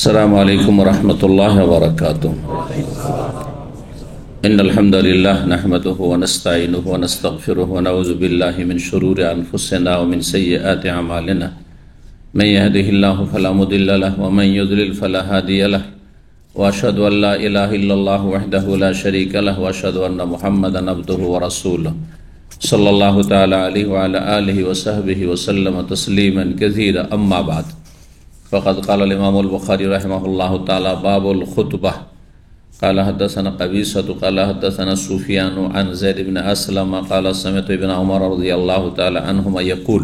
अस्सलामु अलैकुम वरहमतुल्लाहि वबरकातुहू। इन्नल हम्दुलिल्लाह नहमदुहु व नस्तईनुहु व नस्तगफिरुहु व नऊज़ु बिल्लाहि मिन शुरूरि अनफुसिना व मिन सय्यिआति अमालिना। मन यहदिहिल्लाहु फला मुदिल्ल लहु व मन युद्लिल फला हादिय लहु व अशहदु अन ला इलाहा इल्लल्लाहु वहदहु ला शरीका लहु व अशहदु अन्ना मुहम्मदन अब्दुहु व रसूलुहु सल्लल्लाहु तआला अलैहि व अला आलिहि व सहबिहि व सल्लम तस्लीमन कसीरा। अम्मा बाद फ़क़द क़ाल इमामुल बुख़ारी रहमहुल्लाहु तआला बाबुल खुतबह क़ाल हद्दसना क़बीसतु क़ाल हद्दसना सुफ़ियानु अन ज़ैद इब्न अस्लम क़ाल समिअतु इब्न उमर रज़ियल्लाहु तआला अन्हुमा यक़ूल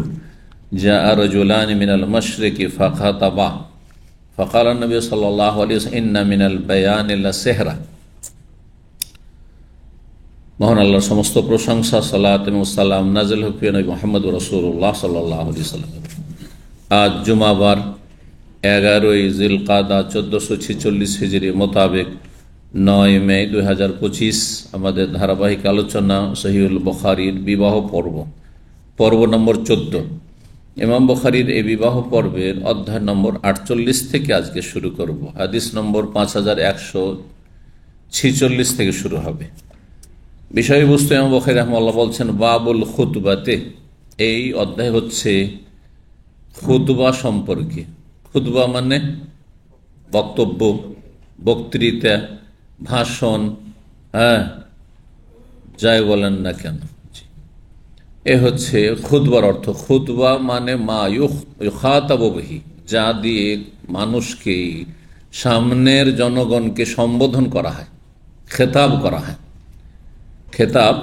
जाअ रजुलान मिनल मशरिक़ि फ़ख़तबा फ़क़ाल नबी सल्लल्लाहु अलैहि वसल्लम इन्ना मिनल बयानि लसिहरा। মহান আল্লাহর সমস্ত প্রশংসা, সালাত এবং সালাম নাযিল হোক প্রিয় নবী মুহাম্মদ রাসূলুল্লাহ সাল্লাল্লাহু আলাইহি ওয়াসাল্লাম। আজ জুমাবার 11ই জিলকাদা 1446 হিজরি মোতাবেক 9 মে 2025 আমাদের ধারাবাহিক আলোচনা সহিহুল বুখারীর বিবাহ পর্ব নম্বর 14। ইমাম বুখারীর এই বিবাহ পর্বের অধ্যায় নম্বর 48 থেকে আজকে শুরু করব। হাদিস নম্বর 5146 থেকে শুরু হবে। বিষয়বস্তু ইমাম বুখারী রাহিমাহুল্লাহ বলছেন বাবুল খুতবাতে, এই অধ্যায় হচ্ছে খুতবা সম্পর্কে। খুতবা মানে বক্তব্য, বক্তৃতা, ভাষণ, যাই বলেন না কেন, এ হচ্ছে খুতবার অর্থ। খুতবা মানে মা ইউখাতাবু বিহি, যা দিয়ে মানুষকে, সামনের জনগণকে সম্বোধন করা হয়, খেতাব করা হয়। খেতাব,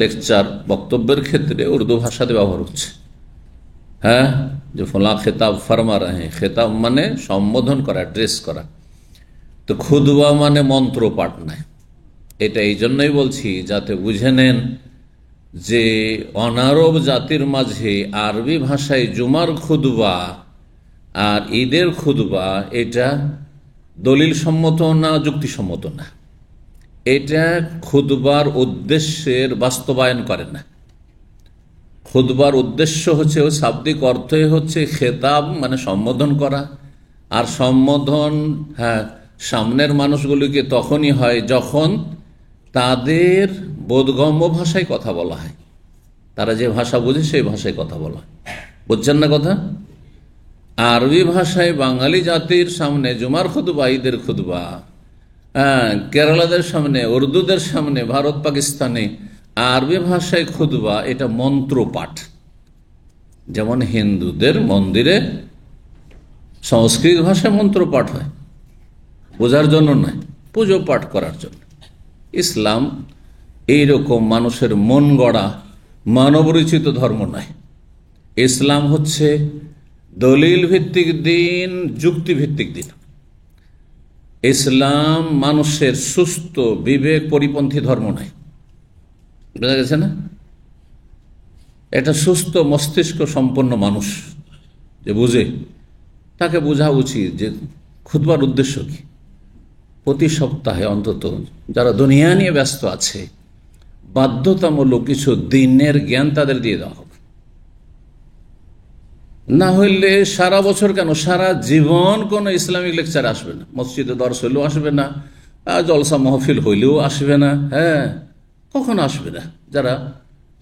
লেকচার, বক্তব্যের ক্ষেত্রে উর্দু ভাষাতে ব্যবহার হচ্ছে। যে ফলা খেতাব ফরমা রহে, খেতাব মানে সম্বোধন করা, অ্যাড্রেস করা। তো খুতবা মানে মন্ত্র পাঠ নয়। এটা এই জন্যই বলছি যাতে বুঝে নেন যে অনারব জাতির মাঝে আরবি ভাষায় জুমার খুতবা আর ঈদের খুতবা এটা দলিল সম্মত না, যুক্তিসম্মত না। এটা খুতবার উদ্দেশ্যের বাস্তবায়ন করে না। খুতবার উদ্দেশ্য হচ্ছে, ও শাব্দিক অর্থই হচ্ছে খেতাব মানে সম্বোধন করা। আর সম্বোধন সামনের মানুষগুলিকে তখনই হয় যখন তাদের বোধগম্য ভাষায় কথা বলা হয়, তারা যে ভাষা বুঝে সেই ভাষায় কথা বলা হয়। বুঝছেন না কথা? আরবি ভাষায় বাঙালি জাতির সামনে জুমার খুতবা, ঈদের খুতবা, কেরালাদের সামনে, উর্দুদের সামনে, ভারত পাকিস্তানে আরবি ভাষায় খুতবা এটা মন্ত্র পাঠ। যেমন হিন্দুদের মন্দিরে সংস্কৃত ভাষায় মন্ত্র পাঠ হয়, বোঝার জন্য নয়, পুজো পাঠ করার জন্য। ইসলাম এইরকম মানুষের মন গড়া মানবরচিত ধর্ম নয়। ইসলাম হচ্ছে দলিল ভিত্তিক দিন, যুক্তি ভিত্তিক দিন। ইসলাম মানুষের সুস্থ বিবেক পরিপন্থী ধর্ম নয়। বোঝা গেছে না? এটা সুস্থ মস্তিষ্ক সম্পন্ন মানুষ যে বুঝে, তাকে বোঝা উচিত যে খুতবার উদ্দেশ্য কি। প্রতি সপ্তাহে অন্তত যারা দুনিয়া নিয়ে ব্যস্ত আছে, বাধ্যতামূলক কিছু দিনের জ্ঞান তাদের দিয়ে দেওয়া হবে। না হইলে সারা বছর কেন, সারা জীবন কোনো ইসলামিক লেকচার আসবে না, মসজিদে দর্শ হইলেও আসবে না, জলসা মাহফিল হইলেও আসবে না, কখনো আসবে না যারা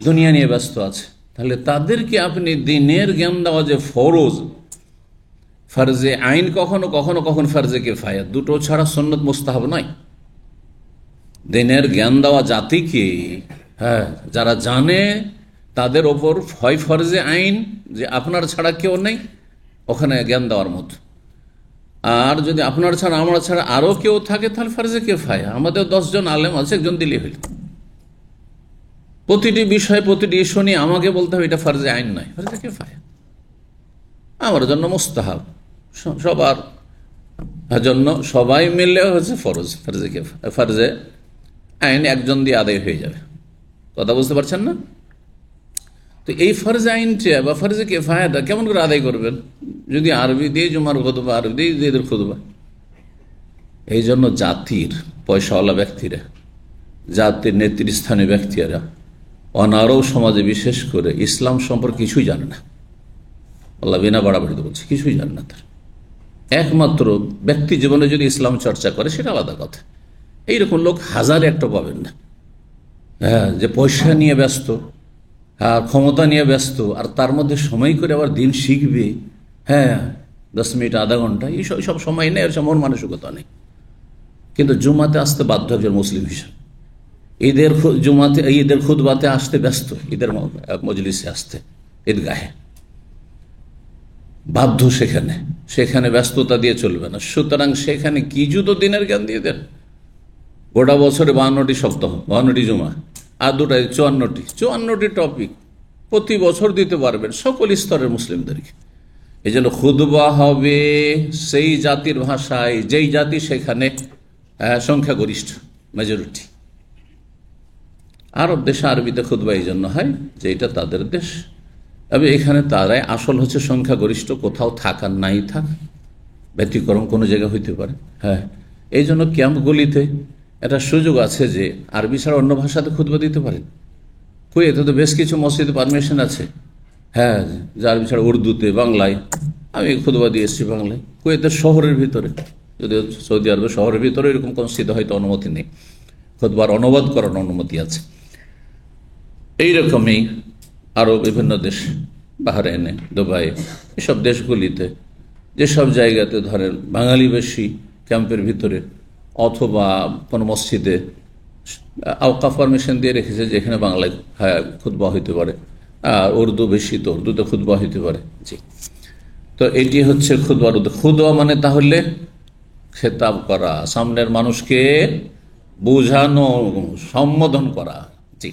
দুনিয়া নিয়ে ব্যস্ত আছে। তাহলে তাদেরকে আপনি দিনের জ্ঞান দেওয়া যে ফরজ, ফরজে আইন কখনো কখনো কখনো ফরজে কিফায়া, দুটো ছাড়া সুন্নত মুস্তাহাব নয়। দিনের জ্ঞান দেওয়া জাতিকে, যারা জানে তাদের ওপর হয় ফরজে আইন যে আপনার ছাড়া কেউ নেই, ওখানে জ্ঞান দেওয়ার মতো। আর যদি আপনার ছাড়া, আমরা ছাড়া আরো কেউ থাকে তাহলে ফরজে কিফায়া। আমাদের 10 জন আলেম আছে, একজন দিলে হইল। প্রতিটি বিষয়, প্রতিটি ইস্যু নিয়ে আমাকে বলতে হবে এটা ফরজে আইন নয়, ফরজে কিফায়া। আমার জন্য মুস্তাহাব, সবার জন্য সবাই মিললে হচ্ছে ফরজ, ফরজে কিফায়া। ফরজে আইন একজন দিয়ে আদায় হয়ে যাবে। কথা বুঝতে পারছেন না? তো এই ফরজ আইনটা বা ফরজে কিফায়াটা কেমন করে আদায় করবেন যদি আরবি দিয়ে জুমার খুতবা, আরবি দিয়ে ঈদের খুতবা? এই জন্য জাতির পয়সাওয়ালা ব্যক্তিরা, জাতির নেতৃস্থানীয় ব্যক্তিরা অনারব সমাজে বিশেষ করে ইসলাম সম্পর্কে কিছুই জানে না। আল্লাহ বিনা বাড়াবাড়িতে বলছে, কিছুই জানে না। তার একমাত্র ব্যক্তি জীবনে যদি ইসলাম চর্চা করে সেটা আলাদা কথা। এইরকম লোক হাজারে একটা পাবেন না। হ্যাঁ, যে পয়সা নিয়ে ব্যস্ত, হ্যাঁ, ক্ষমতা নিয়ে ব্যস্ত, আর তার মধ্যে সময় করে আবার দিন শিখবে, হ্যাঁ, 10 মিনিট আধা ঘন্টা, এইসব সব সময় নেই, এরকম মন মানসিকতা নেই। কিন্তু জুমাতে আসতে বাধ্য একজন মুসলিম হিসাবে, ঈদের খুতবাতে আসতে ব্যস্ত, ঈদের মজলিসে আসতে, ঈদগাহে বাধ্য, সেখানে ব্যস্ততা দিয়ে চলবে না। সুতরাং সেখানে কি জুতো দিনের জ্ঞান দিয়ে দেন? গোটা বছরে 52টি সপ্তাহ, 52টি জুমা, আর দুটাই 54টি টপিক প্রতি বছর দিতে পারবেন সকল স্তরের মুসলিমদেরকে। এই জন্য খুতবা হবে সেই জাতির ভাষায় যেই জাতি সেখানে সংখ্যাগরিষ্ঠ, মেজরিটি। আরব দেশে আরবিতে খুতবা এই জন্য হয় যে এটা তাদের দেশ, তবে এখানে তারাই আসল হচ্ছে সংখ্যাগরিষ্ঠ, কোথাও থাকার নাই থাক, ব্যতিক্রম কোনো জায়গা হইতে পারে। হ্যাঁ, এই জন্য ক্যাম্পগুলিতে একটা সুযোগ আছে যে আরবি ছাড়া অন্য ভাষাতে খুতবা দিতে পারেন। কুয়েতে তো বেশ কিছু মসজিদে পারমিশন আছে, হ্যাঁ, যে আরবি ছাড়া উর্দুতে, বাংলায়। আমি খুতবা দিয়ে এসেছি বাংলায়, কুয়েতের শহরের ভিতরে, যদিও সৌদি আরবের শহরের ভিতরে এরকম মসজিদে হয়তো অনুমতি নেই, খুতবার অনুবাদ করার অনুমতি আছে। এইরকমই আরও বিভিন্ন দেশ, বাহরাইনে, দুবাই, এসব দেশগুলিতে যেসব জায়গাতে ধরেন বাঙালি বেশি ক্যাম্পের ভিতরে অথবা কোনো মসজিদে আওকাফ পারমিশন দিয়ে রেখেছে যেখানে বাংলায় খুতবা হইতে পারে, আর উর্দু বেশি তো উর্দুতে খুতবা হইতে পারে। জি, তো এটি হচ্ছে খুতবার উদ্দেশ্য। খুতবা মানে তাহলে খেতাব করা, সামনের মানুষকে বোঝানো, সম্বোধন করা। জি,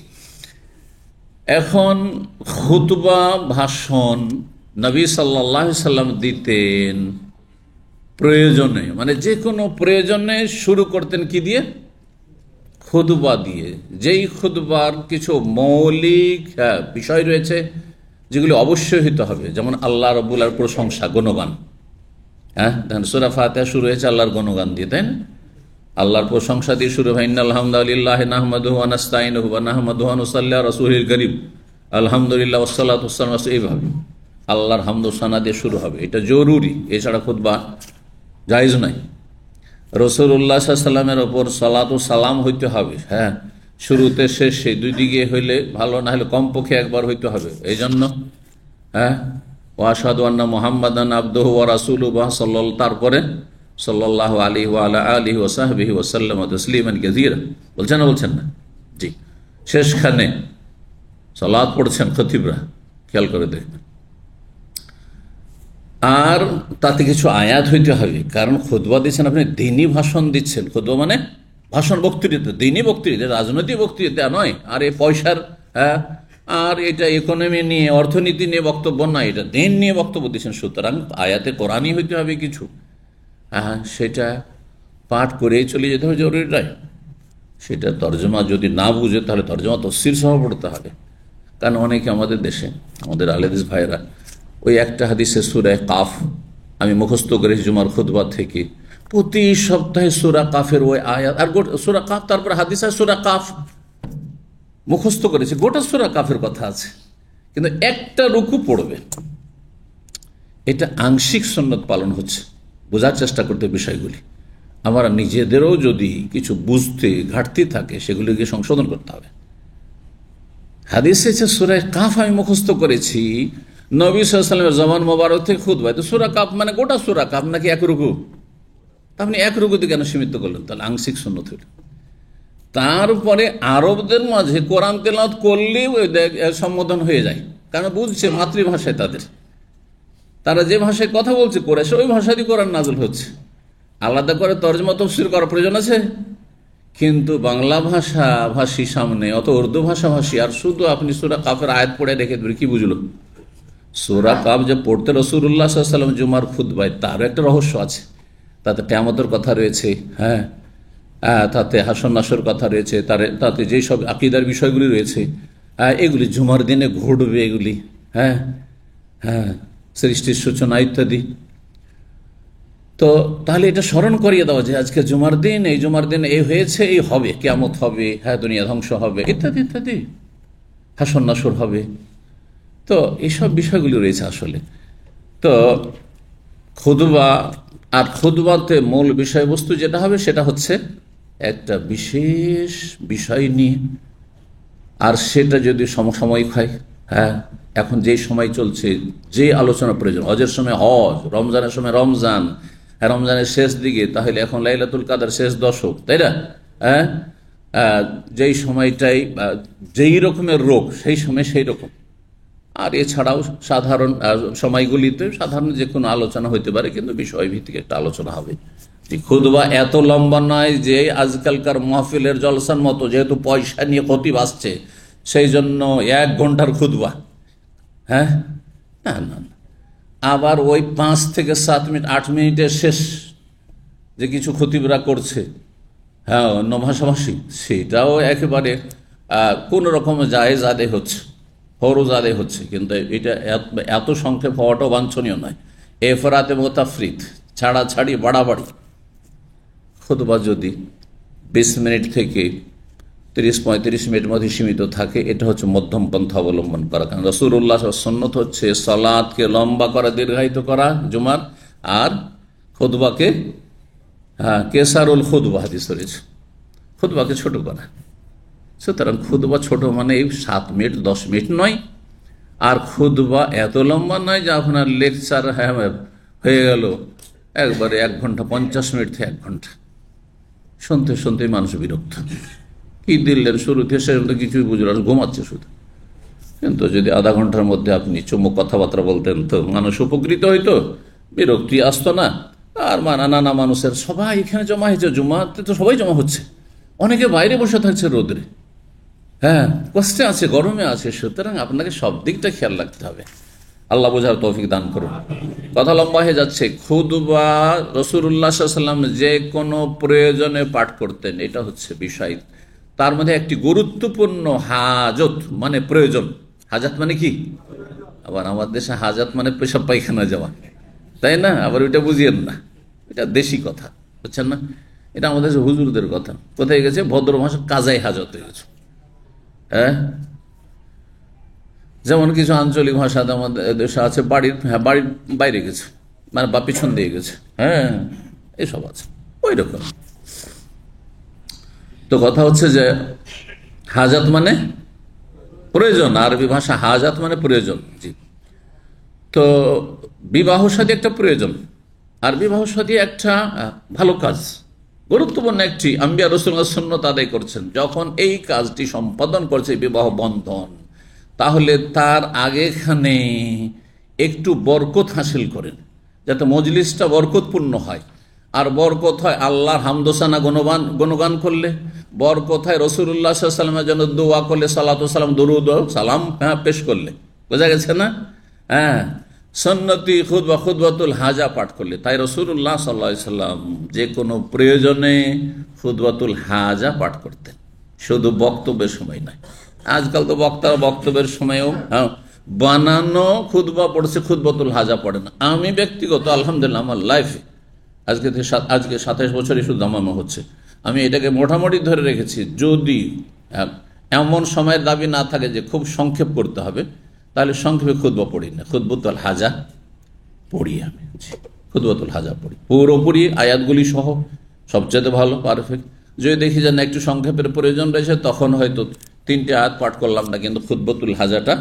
এখন খুতবা ভাষণ নবী সাল্লাল্লাহু আলাইহি সাল্লাম দিতেন প্রয়োজনে, মানে যে কোনো প্রয়োজনে শুরু করতেন কি দিয়ে? খুতবা দিয়ে। যেই খুতবার কিছু মৌলিক বিষয় রয়েছে যেগুলি অবশ্যই হইতে হবে, যেমন আল্লাহ রাব্বুল আলামিনের প্রশংসা, গুণগান। হ্যাঁ, সূরা ফাতিহা শুরু হয়েছে আল্লাহর গুণগান দিয়ে, তাই না? আল্লাহর প্রশংসা দিয়ে শুরু হয়, ইন্নাল হামদালিল্লাহি নাহমাদুহু ওয়া নাস্তাইনুহু ওয়া নাহমাদুহু ওয়া নুসাল্লি আলা রাসূলিল কারীম আলহামদুলিল্লাহ ওয়াসসালাতু ওয়াসসালামু, এইভাবে আল্লাহর হামদ ও সানা দিয়ে শুরু হবে। এটা জরুরি, এছাড়া খুতবা জায়েজ নাই। রাসূলুল্লাহ সাল্লাল্লাহু আলাইহি ওয়াসাল্লামের ওপর সালাত ও সালাম হইতে হবে, হ্যাঁ, শুরুতে শেষে দুই দিকে হইলে ভালো, না হলে কমপক্ষে একবার হইতে হবে। এই জন্য হ্যাঁ, ওয়া আশহাদু আন্না মুহাম্মাদান আবদুহু ওয়া রাসূলুহু সাল্লাল্লাহু, তারপরে সাল্লাল্লাহু আলাইহি ওয়া আলা আলিহি ওয়া সাহবিহি ওয়া সাল্লাম তাসলিমান কাসীরা, বলছেন না? জি, শেষখানে সালাত পড়ছেন খতিবরা, খেয়াল করে দেখবেন। আর তাতে কিছু আয়াত হইতে হবে, কারণ খুতবা দিচ্ছেন আপনি, দ্বীনি ভাষণ দিচ্ছেন। খুতবা মানে ভাষণ, বক্তৃতা, দ্বীনি বক্তৃতা, রাজনৈতিক বক্তৃতা নয়। আর এই পয়সার, হ্যাঁ, আর এটা ইকোনমি নিয়ে, অর্থনীতি নিয়ে বক্তব্য নয়, এটা দিন নিয়ে বক্তব্য দিচ্ছেন। সুতরাং আয়াতে কোরআনই হইতে হবে কিছু, হ্যাঁ, সেটা পাঠ করেই চলে যেতে হবে, জরুরি নয়। সেটা তর্জমা যদি না বুঝে তাহলে তর্জমা তফসির সহ পড়তে হবে। কারণ অনেকে আমাদের দেশে, আমাদের আলেদিস ভাইরা, ওই একটা হাদিসে সূরা কাফ আমি মুখস্থ করেছি জুমার খুতবা থেকে, প্রতি সপ্তাহে সূরা কাফের ওই আয়াত, আর সূরা কাফ, তারপর হাদিস আর সূরা কাফ মুখস্থ করেছে, গোটা সূরা কাফের কথা আছে, কিন্তু একটা রুকু পড়বে। এটা আংশিক সুন্নত পালন হচ্ছে, বোঝার চেষ্টা করতে বিষয়গুলি। আমরা নিজেদেরও যদি কিছু বুঝতে ঘাটতি থাকে সেগুলিকে সংশোধন করতে হবে। হাদিসে সূরা কাফ আমি মুখস্থ করেছি নবী সাল্লাল্লাহু আলাইহি ওয়াসাল্লামের জবান মোবারক থেকে খুতবায়, তো সূরা কাফ মানে গোটা সূরা কাফ নাকি এক রুকু? আপনি এক রুকুতে কেন সীমিত করলেন? তাহলে আংশিক সুন্নত হইল। তারপরে আরবদের মাঝে কোরআন তেলাওয়াত করলেই সম্বোধন হয়ে যায়, কারণ বুঝছে মাতৃভাষায় তাদের, তারা যে ভাষায় কথা বলছে কোরাইশ, ওই ভাষা দিয়ে কোরআন নাযিল হচ্ছে। আলাদা করে তরজমা তাফসীর করার প্রয়োজন আছে? কিন্তু বাংলা ভাষী সামনে, অত উর্দু ভাষাভাষী, আর শুধু আপনি সূরা কাফের আয়াত পড়ে রেখে দেবেন, কি বুঝলো? সূরা কাফ যে পড়তে রাসূলুল্লাহ সাল্লাল্লাহু আলাইহি ওয়াসাল্লাম জুমার খুতবায়, তারও একটা রহস্য আছে। তাতে কিয়ামতের কথা রয়েছে, হ্যাঁ, তাতে হাসর নাসর কথা রয়েছে, তাতে যেই সব আকীদার বিষয়গুলি রয়েছে, এগুলি জুমার দিনে ঘটবে, এগুলি, হ্যাঁ হ্যাঁ, সৃষ্টির সূচনা ইত্যাদি। তো তাহলে এটা স্মরণ করিয়ে দেওয়া যে আজকে জুমার দিন, এই জুমার দিন এই হয়েছে, এই হবে, কিয়ামত হবে, হ্যাঁ, দুনিয়া ধ্বংস হবে, ইত্যাদি ইত্যাদি, হাসর নাসর হবে। তো এইসব বিষয়গুলি রয়েছে আসলে। তো খুতবা আর খুতবাতে মূল বিষয়বস্তু যেটা হবে সেটা হচ্ছে একটা বিশেষ বিষয় নিয়ে, আর সেটা যদি সমসাময়িক হয়, হ্যাঁ, এখন যে সময় চলছে, যে আলোচনা প্রয়োজন, হজের সময় হজ, রমজানের সময় রমজান, রমজানের শেষ দিকে, তাহলে এখন লাইলাতুল কাদের শেষ দশক, তাই না? হ্যাঁ, যেই সময়টাই যেই রকমের রোগ সেই সময় সেই রকম। আর এছাড়াও সাধারণ সময়গুলিতে সাধারণ যে কোনো আলোচনা হইতে পারে, কিন্তু বিষয়ভিত্তিক একটা আলোচনা হবে। খুতবা এত লম্বা নয় যে আজকালকার মাহফিলের জলসার মতো, যেহেতু পয়সা নিয়ে খতিব আসছে সেই জন্য 1 ঘন্টার খুতবা। হ্যাঁ, না না, আবার ওই 5 থেকে 7 মিনিট 8 মিনিটের শেষ যে কিছু খতিবরা করছে, হ্যাঁ, অন্য ভাষাভাষী, সেটাও একেবারে কোন রকম জায়েজ আদায় হচ্ছে, ফরজ আদায় হচ্ছে। কিন্তু এটা এত সংক্ষেপ হওয়াটাও বাঞ্ছনীয় নয়। এফরাতে মোতাফরিত, ছাড়াছাড়ি, বাড়াবাড়ি। খুতবা যদি 20 মিনিট থেকে 30-35 মিনিটের মধ্যে সীমিত থাকে, এটা হচ্ছে মধ্যম পন্থা অবলম্বন করা। কারণ রাসূলুল্লাহ সুন্নত হচ্ছে সালাতকে লম্বা করা, দীর্ঘায়িত করা জুমার, আর খুতবাকে কেসারুল খুতবা হাদিস রয়েছে, খুতবাকে ছোট করা। সুতরাং খুতবা ছোট মানে 7 মিনিট 10 মিনিট নয়, আর খুতবা এত লম্বা নয় যে আপনার লেকচার হয়ে গেল একবারে 1 ঘন্টা 50 মিনিট থেকে 1 ঘন্টা। শুনতে শুনতে মানুষ বিরক্ত, কি দিলেন শুরুতে শেষ পর্যন্ত কিছুই বুঝল না, ঘুমাচ্ছে শুধু। কিন্তু যদি আধা ঘন্টার মধ্যে আপনি চুমুক কথাবার্তা বলতেন তো মানুষ উপকৃত হইতো, বিরক্তি আসতো না। আর নানা মানুষের সবাই এখানে জমা হয়েছে, জুমাতে তো সবাই জমা হচ্ছে, অনেকে বাইরে বসে থাকছে রোদরে, হ্যাঁ, কষ্টে আছে, গরমে আছে। সুতরাং আপনাকে সব দিকটা খেয়াল রাখতে হবে। আল্লাহ বোঝার তৌফিক দান করুন। কথা লম্বা হয়ে যাচ্ছে। খুতবা রাসূলুল্লাহ সাল্লাল্লাহু আলাইহি ওয়াসাল্লাম যে কোনো প্রয়োজনে পাঠ করতেন, এটা হচ্ছে বিষয়। তার মধ্যে একটি গুরুত্বপূর্ণ হাজত মানে প্রয়োজন। হাজাত মানে কি? আবার আমার দেশে হাজাত মানে পেশাব পায়খানা যাওয়া, তাই না? আবার ওইটা বুঝিয়েন না, এটা দেশি কথা, বুঝছেন না? এটা আমাদের হুজুরদের কথা। কোথায় গেছে? ভদ্র ভাষা কাজাই হাজত হয়ে গেছে। হ্যাঁ, যেমন কিছু আঞ্চলিক ভাষাতে আমাদের দেশে আছে বাড়ির বাইরে গেছে, মানে বা পিছন দিয়ে গেছে, হ্যাঁ, এসব আছে ওই রকম। তো কথা হচ্ছে যে হাজাত মানে প্রয়োজন, আরবি ভাষা হাজাত মানে প্রয়োজন। জি, তো বিবাহ সাথী একটা প্রয়োজন, আর বিবাহ সাথী একটা ভালো কাজ, গুরুত্বপূর্ণ একটি। আম্বিয়া রাসূলুল্লাহ সুন্নাত আদায় করছেন, যখন এই কাজটি সম্পাদন করছে বিবাহ বন্ধন, তাহলে তার আগেখানে একটু বরকত হাসিল করেন, যাতে মজলিসটা বরকতপূর্ণ হয়। আর বরকত হয় আল্লাহর হামদোসানা গুণগান করলে, বরকত হয় রাসূলুল্লাহ সাল্লাল্লাহু আলাইহি ওয়াসাল্লামের জন্য দোয়া করলে, সালাতু সালাম দরুদ সালাম পেশ করলে, বোঝা গেছে না? হ্যাঁ, সুন্নতি খুতবা, খুতবাতুল হাজা পাঠ করলে। তাই রাসূলুল্লাহ সাল্লাল্লাহু আলাইহি ওয়াসাল্লাম যে কোনো প্রয়োজনে খুতবাতুল হাজা পাঠ করতেন, শুধু বক্তব্যের সময় নয়। আজকাল তো বক্তারা বক্তব্যের সময়ও বানানো খুতবা পড়ছে, খুতবাতুল হাজা পড়ে না। আমি ব্যক্তিগত আলহামদুলিল্লাহ আমার লাইফে আজকে 27 বছরই শুধু আমামা হচ্ছে, আমি এটাকে মোটামুটি ধরে রেখেছি। যদি এমন সময়ের দাবি না থাকে যে খুব সংক্ষেপ করতে হবে, তাহলে সংক্ষেপে খুতবা পড়ি না, খুতবাতুল হাজা পড়ি। আমি খুতবাতুল হাজা পড়ি পুরোপুরি আয়াতগুলি সহ, সবচেয়ে ভালো, পারফেক্ট। যদি দেখি যে না একটু সংক্ষেপের প্রয়োজন রয়েছে, তখন হয়তো 3টি আয়াত পাঠ করলাম না, কিন্তু খুতবাতুল হাজাটা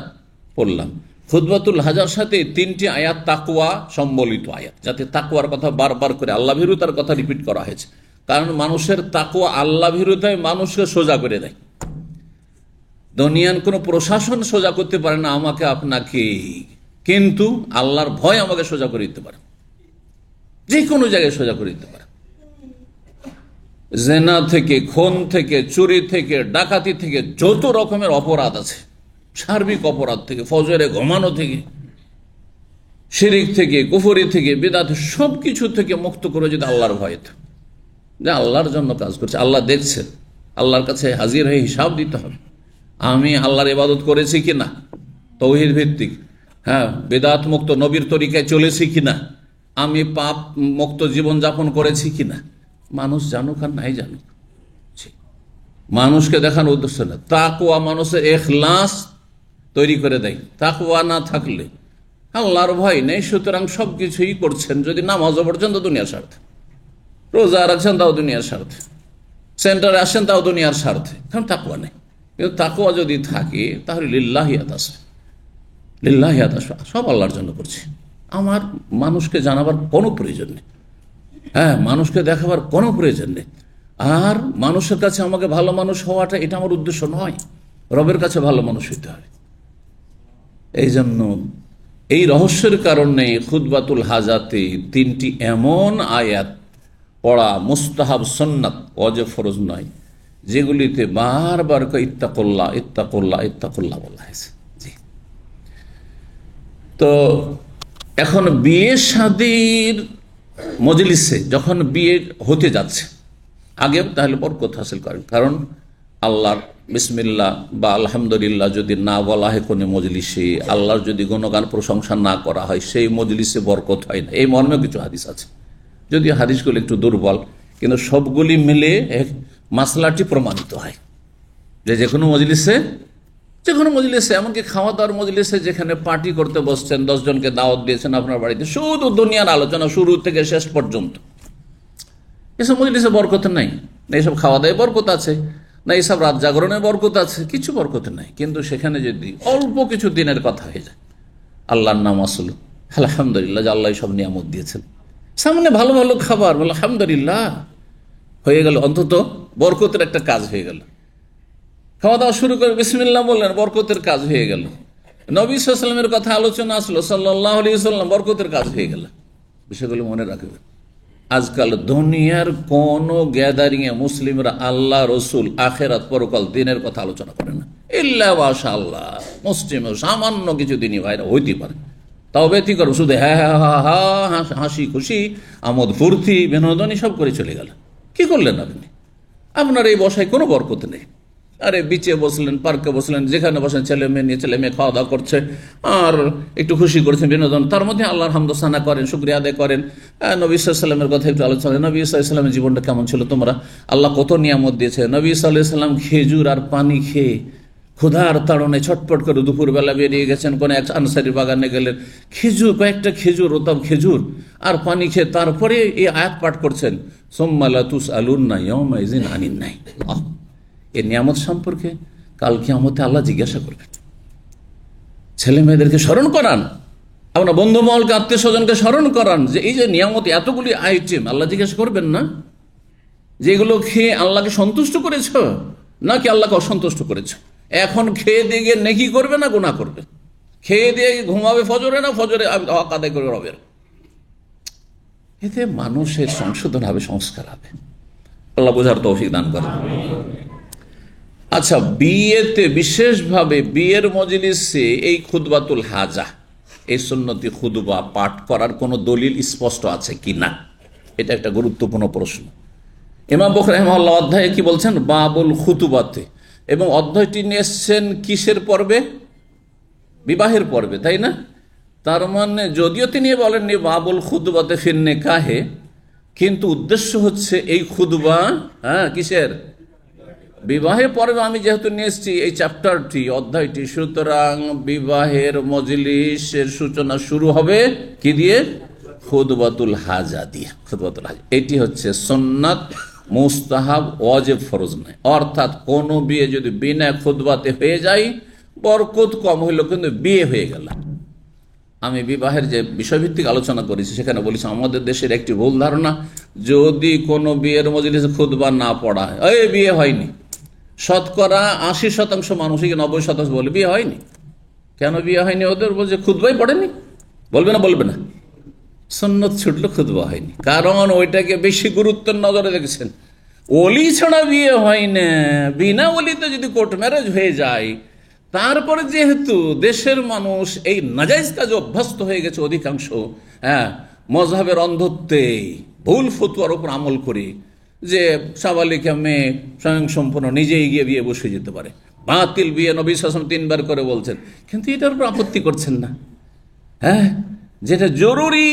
পড়লাম। খুতবাতুল হাজার সাথে 3টি আয়াত তাকওয়া সম্বলিত আয়াত, যাতে তাকওয়ার কথা বারবার করে, আল্লাহ ভীরুতার কথা রিপিট করা হয়েছে। কারণ মানুষের তাকওয়া আল্লাহ ভীরুতায় মানুষকে সোজা করে দেয়। দুনিয়ার কোনো প্রশাসন সোজা করতে পারে না আমাকে আপনাকে, কিন্তু আল্লাহর ভয় আমাকে সোজা করে দিতে পারে, যে কোনো জায়গায় সোজা করে দিতে পারে। জেনা থেকে, খুন থেকে, চুরি থেকে, ডাকাতি থেকে, যত রকমের অপরাধ আছে, সার্বিক অপরাধ থেকে, ফজরে ঘুমানো থেকে, শিরিক থেকে, কুফরি থেকে, বিদআত, সব কিছু থেকে মুক্ত করে যদি আল্লাহর ভয়, যে আল্লাহর জন্য কাজ করছে, আল্লাহ দেখছেন, আল্লাহর কাছে হাজির হয়ে হিসাব দিতে হবে, আমি আল্লাহর ইবাদত করেছি কিনা, তৌহিদ ভিত্তিক, হ্যাঁ, বিদআত মুক্ত নবীর তরিকায় চলেছি কিনা, আমি পাপ মুক্ত জীবন যাপন করেছি কিনা। মানুষ জানুক আর নাই জানুক, মানুষকে দেখানোর উদ্দেশ্য না। তাকওয়া মানুষের ইখলাস তৈরি করে দেয়। তাকওয়া না থাকলে, আল্লাহর ভয় নেই, সুতরাং সবকিছুই করছেন। যদি নামাজও পড়ছেন তো দুনিয়ার স্বার্থে, রোজা রাখছেন তাও দুনিয়ার স্বার্থে, সেন্টারে আসেন তাও দুনিয়ার স্বার্থে, কারণ তাকওয়া নেই। কিন্তু তাকওয়া যদি থাকে তাহলে লিল্লাহিয়াত আছে, লিল্লাহিয়াত আছে, সব আল্লাহর জন্য করছি। আমার মানুষকে জানাবার কোনো প্রয়োজন নেই, হ্যাঁ, মানুষকে দেখাবার কোনো প্রয়োজন নেই। আর মানুষের কাছে আমাকে ভালো মানুষ হওয়াটা এটা আমার উদ্দেশ্য নয়, রবের কাছে ভালো মানুষ হইতে হবে। এই জন্য এই রহস্যের কারণে খুতবাতুল হাজাতে 3টি এমন আয়াত পড়া মুস্তাহাব সুন্নাত, ওয়াজিব ফরজ নয়, যেগুলিতে বারবার ইত্তাকুল্লাহ ইত্তাকুল্লাহ ইত্তাকুল্লাহ বলা হয়েছে। জি, তো এখন বিয়ে শাদীর মজলিসে যখন বিয়ে হতে যাচ্ছে আগে তাহলে বরকত হাসিল করেন, কারণ আল্লাহর বিসমিল্লাহ বা আলহামদুলিল্লাহ যদি না বলা হয় কোনো মজলিসে, আল্লাহর যদি গুণগান প্রশংসা না করা হয়, সেই মজলিসে বরকত হয় না। এই মর্মে কিছু হাদিস আছে, যদিও হাদিসগুলো একটু দুর্বল, কিন্তু সবগুলি মিলে মাসলাটি প্রমাণিত হয় যে কোনো মজলিসে, যে কোনো মজলিসে, এমনকি খাওয়া দাওয়ার মজলিসে, যেখানে পার্টি করতে বসছেন, 10 জনকে দাওয়াত দিয়েছেন আপনার বাড়িতে, শুধু দুনিয়ার আলোচনা শুরু থেকে শেষ পর্যন্ত, এসব মজলিসে বরকত নাই। না এইসব খাওয়া দাওয়ায় বরকত আছে, না এইসব রাত জাগরণে বরকত আছে, কিছু বরকত নাই। কিন্তু সেখানে যদি অল্প কিছু দিনের কথা হয়ে যায়, আল্লাহর নাম আসলো, আলহামদুলিল্লাহ যে আল্লাহ সব নিয়ামত দিয়েছেন, সামনে ভালো ভালো খাবার, বলে আলহামদুলিল্লাহ, হয়ে গেল, অন্তত বরকতের একটা কাজ হয়ে গেল। খাওয়া দাওয়া শুরু করে বিসমিল্লাহ বললেন, বরকতের কাজ হয়ে গেল। নবী সাল্লাল্লাহু আলাইহি ওয়াসাল্লামের কথা আলোচনা আসলো, সাল্লাল্লাহু আলাইহি ওয়াসাল্লাম, বরকতের কাজ হয়ে গেল। বিষয়গুলো মনে রাখবেন। আজকাল দুনিয়ার কোন গ্যাদারিং এ মুসলিমরা আল্লাহ, রসুল, আখেরাত, পরকাল, দিনের কথা আলোচনা করে না। ইল্লা মাশাআল্লাহ মুসলিম সামান্য কিছু দিনই ভাইরা হইতে পারে, তাও ব্যতিক্রম, শুধু হ্যাঁ হ্যাঁ হ্যাঁ হাসি খুশি, আমোদ ফুর্তি, বিনোদন সব করে চলে গেল। কি করলেন আপনি? আপনার এই বসায় কোনো বরকত নেই। আরে বিচে বসলেন, পার্কে বসলেন, যেখানে বসেন, ছেলে মেয়ে নিয়ে, ছেলে মেয়ে খাওয়া দাওয়া করছে আর একটু খুশি করছেন, বিনোদন, তার মধ্যে আল্লাহর হামদোসানা করেন, শুকরিয়া আদায় করেন, নবী সাল্লাল্লাহু আলাইহি ওয়াসাল্লামের কথা একটু আলোচনা। নবী সাল্লাল্লাহু আলাইহি ওয়াসাল্লামের জীবনটা কেমন ছিল, তোমরা আল্লাহ কত নিয়ামত দিয়েছে। নবী সাল্লাল্লাহু আলাইহি ওয়াসাল্লাম খেজুর আর পানি খেয়ে ক্ষুধার তাড়নে ছটপট করে দুপুরবেলা বেরিয়ে গেছেন, কোন এক আনসারি বাগানে গেলেন, খেজুর, কয়েকটা খেজুর, রতাব খেজুর আর পানি খেয়ে তারপরে এই আয়াত পাঠ করছেন, সুম্মা লা তুসআলুন্না ইয়াওমাইযিন আনিন নাঈম। এই নিয়ামত সম্পর্কে কাল কিয়ামতে আল্লাহ জিজ্ঞাসা করবেন। ছেলে মেয়েদেরকে স্মরণ করান, আপনার বন্ধু মহলকে, আত্মীয় স্বজনকে স্মরণ করান যে এই যে নিয়ামত, এতগুলি আইটেম, আল্লাহ জিজ্ঞাসা করবেন না যেগুলো খেয়ে আল্লাহকে সন্তুষ্ট করেছ নাকি আল্লাহকে অসন্তুষ্ট করেছ। এখন খেয়ে দিয়ে গিয়ে নেকি করবে না গুনাহ করবে, খেয়ে দিয়ে ঘুমাবে ফজরে না ফজরে হক আদায় করবে রবের। এতে মানুষের সংশোধন হবে, সংস্কার হবে। আল্লাহ বোঝার তৌফিক দান করেন। আচ্ছা, বিয়েতে বিশেষভাবে বিয়ের মজলিসে এই খুতবাতুল হাজা, এই সুন্নতি খুতবা পাঠ করার কোনো দলিল স্পষ্ট আছে কি না, এটা একটা গুরুত্বপূর্ণ প্রশ্ন। ইমাম বুখারী রাহিমাহুল্লাহ অধ্যায়ে কি বলছেন, বাবুল খুতুবাতে, এবং অধ্যায়টি নিয়ে এসছেন কিসের পর্বে? বিবাহের পর্বে, তাই না? তার মানে যদিও তিনি বলেননি বাবুল খুতবাতে ফিন নিকাহে, কিন্তু উদ্দেশ্য হচ্ছে এই খুতবা, হ্যাঁ, কিসের? বিবাহের পর্বে আমি যেহেতু নিয়ে এসেছি এই চ্যাপ্টারটি, অধ্যায়টি, সুতরাং বিবাহের মজলিসের সূচনা শুরু হবে কি দিয়ে? খুতবাতুল হাজা দিয়ে। খুতবাতুল হাজা এটি হচ্ছে সুন্নাত, মুস্তাহাব, ওয়াজিব, ফরজ নয়। অর্থাৎ কোন বিয়ে যদি বিনা খুতবাতে হয়ে যায়, বরকত কম হইল কিন্তু বিয়ে হয়ে গেল। আমি বিবাহের যে বিষয়ভিত্তিক আলোচনা করেছি সেখানে বলেছি আমাদের দেশের একটি ভুল ধারণা, যদি কোনো বিয়ের মজলিসে খুতবা না পড়া হয়, এই বিয়ে হয়নি। শতকরা 80% মানুষই, 90% বলে বিয়ে হয়নি। কেন বিয়ে হয়নি ওদের? বলছে খুতবাই পড়েনি। বলবে না? বলবে না। সুন্নত ছুটলো, খুতবা হয়নি, কারণ ওইটাকে বেশি গুরুত্বের নজরে দেখছেন। ওলি ছাড়া বিয়ে হয় না, বিনা ওলিতে যদি কোর্ট ম্যারেজ হয়ে যায়, তারপরে যেহেতু দেশের মানুষ এই নাজাইজ কাজে অভ্যস্ত হয়ে গেছে অধিকাংশ, হ্যাঁ, মজহাবের অন্ধত্বে ভুল ফতোয়ার উপর আমল করে, যে সাবালিকা মেয়ে স্বয়ং সম্পূর্ণ নিজেই গিয়ে বিয়ে বসে যেতে পারে, বাতিল বিয়ে নবী সাল্লাল্লাহু আলাইহি ওয়াসাল্লাম 3 বার করে বলছেন, কিন্তু এটার উপর আপত্তি করছেন না। হ্যাঁ, যেটা জরুরি,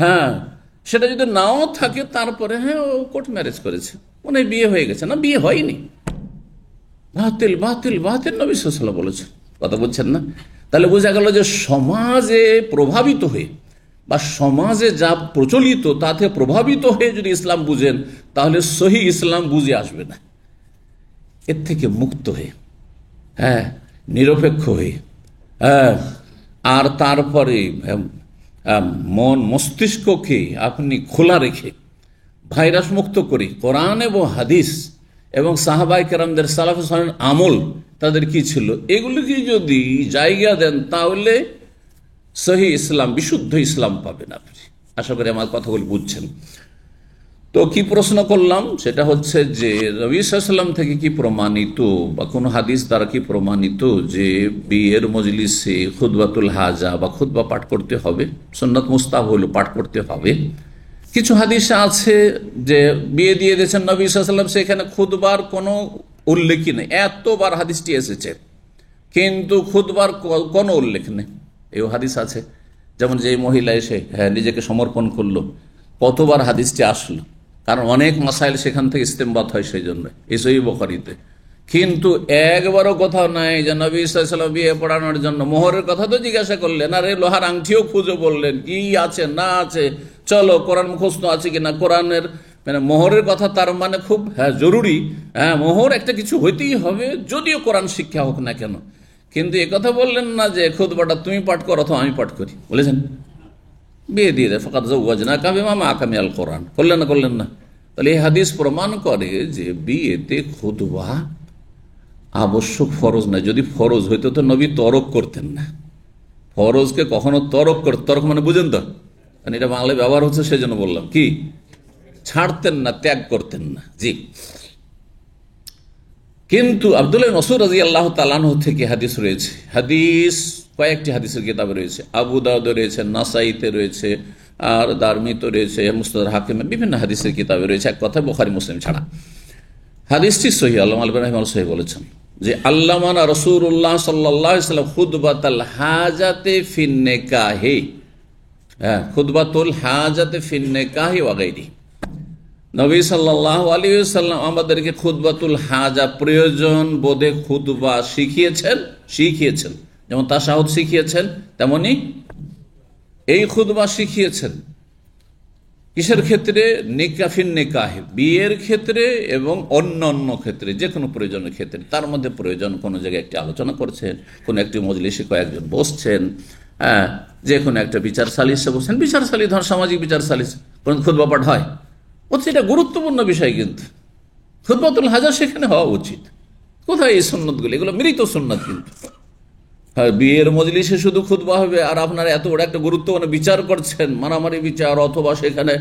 হ্যাঁ, সেটা যদি নাও থাকে, তারপরে হ্যাঁ ও কোর্ট ম্যারেজ করেছে, মনে বিয়ে হয়ে গেছে, না বিয়ে হয়নি, বাতিল বাতিল বাতিল নবী সাল্লাল্লাহু আলাইহি ওয়াসাল্লাম বলেছেন। কথা বলছেন না? তাহলে বোঝা গেল যে সমাজে প্রভাবিত হয়ে বা সমাজে যা প্রচলিত তাতে প্রভাবিত হয়ে যদি ইসলাম বুঝেন, তাহলে সহি ইসলাম বুঝে আসবে না। এর থেকে মুক্ত হয়ে, হ্যাঁ, নিরপেক্ষ হয়ে, হ্যাঁ, আর তারপরে মন মস্তিষ্ককে আপনি খোলা রেখে ভাইরাস মুক্ত করে কোরআন এবং হাদিস এবং সাহাবাই কেরামদের সালাফে সালেহিন আমল তাদের কি ছিল এগুলিকে যদি জায়গা দেন, তাহলে সহি ইসলাম, বিশুদ্ধ ইসলাম পাবেন আপনি। আশা করি আমার কথাগুলি বুঝছেন। তো কি প্রশ্ন করলাম, সেটা হচ্ছে যে নবী সাল্লাল্লাহু আলাইহি ওয়াসাল্লাম থেকে কি প্রমাণিত বা কোন হাদিস দ্বারা কি প্রমাণিত যে বিয়ের মজলিসে খুতবাতুল হাজা বা খুতবা পাঠ করতে হবে, সুন্নাত মুস্তাহাব হলো পাঠ করতে হবে। কিছু হাদিস আছে যে বিয়ে দিয়ে দিয়েছেন নবী সাল্লাল্লাহু আলাইহি ওয়াসাল্লাম, সেখানে খুতবার কোনো উল্লেখই নেই। এতবার হাদিসটি এসেছে কিন্তু খুতবার কোনো উল্লেখ নেই। এই হাদিস আছে, যেমন যে মহিলা এসে নিজেকে সমর্পণ করলো, কতবার হাদিসটি আসলো, কারণ অনেক মাসাইল সেখান থেকে ইস্তেমবাত হয়, সেই জন্য এই সহিহ বুখারীতে। কিন্তু একবারও কোথাও নাই যে নবী সাল্লাল্লাহু আলাইহি ওয়াসাল্লাম বিয়ে পড়ানোর জন্য মোহরের কথা তো জিজ্ঞাসা করলেন, আর এই লোহার আংটিও খুঁজে বললেন কি আছে না আছে, চলো কোরআন মুখস্থ আছে কিনা, কোরআনের মানে মোহরের কথা তার মানে খুব জরুরি, মোহর একটা কিছু হইতেই হবে, যদিও কোরআন শিক্ষা হোক না কেন। কিন্তু একথা বললেন না যে খুতবাটা তুমি পাঠ করো অথবা আমি পাঠ করি, বলেছেন বিয়ে দিয়ে দেয় ফাকাদ যাওয়াজনাকা বিমা মাআকা মিনাল কোরআন, করলেন না। তাহলে এই হাদিস প্রমাণ করে যে বিয়েতে খুতবা আবশ্যক, ফরজ না। যদি ফরজ হইতো তো নবী তরক করতেন না। ফরজকে কখনো তরক মানে বুঝেন তো, কারণ এটা বাংলায় ব্যবহার হচ্ছে সেই জন্য বললাম, কি ছাড়তেন না, ত্যাগ করতেন না। জি, কিন্তু আব্দুল্লাহ ইবনে মাসউদ রাদিয়াল্লাহু তাআলা আনহু থেকে হাদিস রয়েছে, হাদিস কয়েকটি হাদিসের কিতাবে রয়েছে, আবু দাউদে রয়েছে, নাসাইতে রয়েছে, আর দারমিতে রয়েছে, মুসনাদ হাকিমে বিভিন্ন হাদিসের কিতাবে রয়েছে, এক কথায় বুখারী মুসলিম ছাড়া। হাদিসটি সহিহ, আল্লামা আলবানী রাহিমাহুল্লাহ সহিহ বলেছেন যে আল্লামানা রাসূলুল্লাহ সাল্লাল্লাহু আলাইহি ওয়াসাল্লাম খুতবাতাল হাজাতে ফিন নিকাহি, খুতবাতুল হাজাতে ফিন নিকাহি ওয়া গায়রিহি। নবী সাল্লাল্লাহু আলাইহি ওয়াসাল্লাম আমাদেরকে খুতবাতুল হাজা, প্রয়োজন বোধে খুতবা শিখিয়েছেন, যেমন তাশাহুদ শিখিয়েছেন, তেমনি এই খুতবা শিখিয়েছেন। কিসের ক্ষেত্রে? নিকাফিন নিকাহে, বিয়ের ক্ষেত্রে এবং অন্য ক্ষেত্রে, যে কোনো প্রয়োজনের ক্ষেত্রে। তার মধ্যে প্রয়োজন কোনো জায়গায় একটি আলোচনা করছেন, কোনো একটি মজলিসে কয়েকজন বসছেন, যে কোনো একটা বিচার সালিসে বসছেন, বিচার সালিস ধর সামাজিক বিচার সালিস, কোন খুতবা পাঠ হয়, অথচ এটা গুরুত্বপূর্ণ বিষয়, কিন্তু খুতবাতুল হাজা সেখানে হওয়া উচিত। কোথায় এই সুন্নতগুলো? এগুলো মৃত সুন্নত। কিন্তু বিয়ের মজলিসে শুধু খুতবা হবে, আর আপনারা এত বড় একটা গুরুত্বপূর্ণ বিচার করছেন, মারামারি বিচার অথবা সেখানে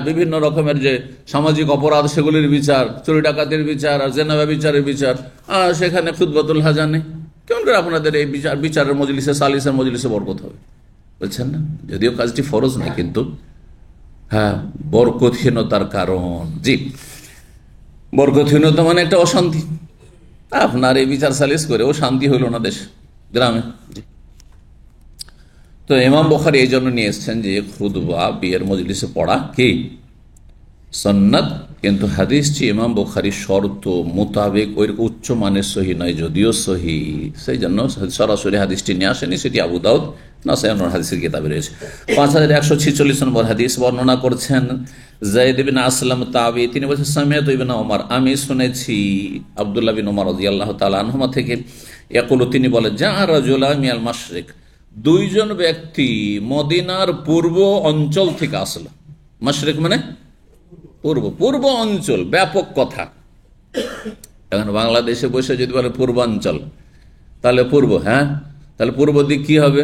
বিভিন্ন রকমের যে সামাজিক অপরাধ সেগুলির বিচার, চুরি ডাকাতির বিচার আর জেনাবা বিচারের বিচার, আর সেখানে খুতবাতুল হাজা নেই। কেমন করে আপনাদের এই বিচারের মজলিসে, সালিসের মজলিসে বরকত হবে? বলছেন না, যদিও কাজটি ফরজ নয়, কিন্তু বরকতহীনতার কারণ। জি, বরকতহীনতা মানে একটা অশান্তি। আপনার এই বিচার সালিস করেও শান্তি হইল না দেশ গ্রামে। তো ইমাম বুখারী এই জন্য নিয়ে এসছেন যে খুতবা বিয়ের মজলিসে পড়া কি সুন্নাত, কিন্তু হাদিসটি ইমাম বুখারীর শর্ত মোতাবেক ওই উচ্চ মানের সহি নয়, যদিও সহি, সেই জন্য সরাসরি হাদিসটি নিয়ে আসেনি। সেটি আবু দাউদ, নাসাই হাদিসের কিতাবে রয়েছে। 5146 নম্বর হাদিস বর্ণনা করছেন যায়েদ বিন আসলাম তাবি, তিনি বলছেন সামিআতু ইবনে ওমর, আমি শুনেছি আব্দুল্লাহ বিন ওমর রাদিয়াল্লাহু তাআলা আনহুমা থেকে, ইয়াকুলু, তিনি বলেন যা রাজুলান মিনাল মাশরিক, দুইজন ব্যক্তি মদিনার পূর্ব অঞ্চল থেকে আসলো। মাশরিক মানে পূর্ব অঞ্চল, ব্যাপক কথা। এখন বাংলাদেশে বসে যদি বলে পূর্বাঞ্চল, তাহলে পূর্ব, তাহলে পূর্ব দিক কি হবে?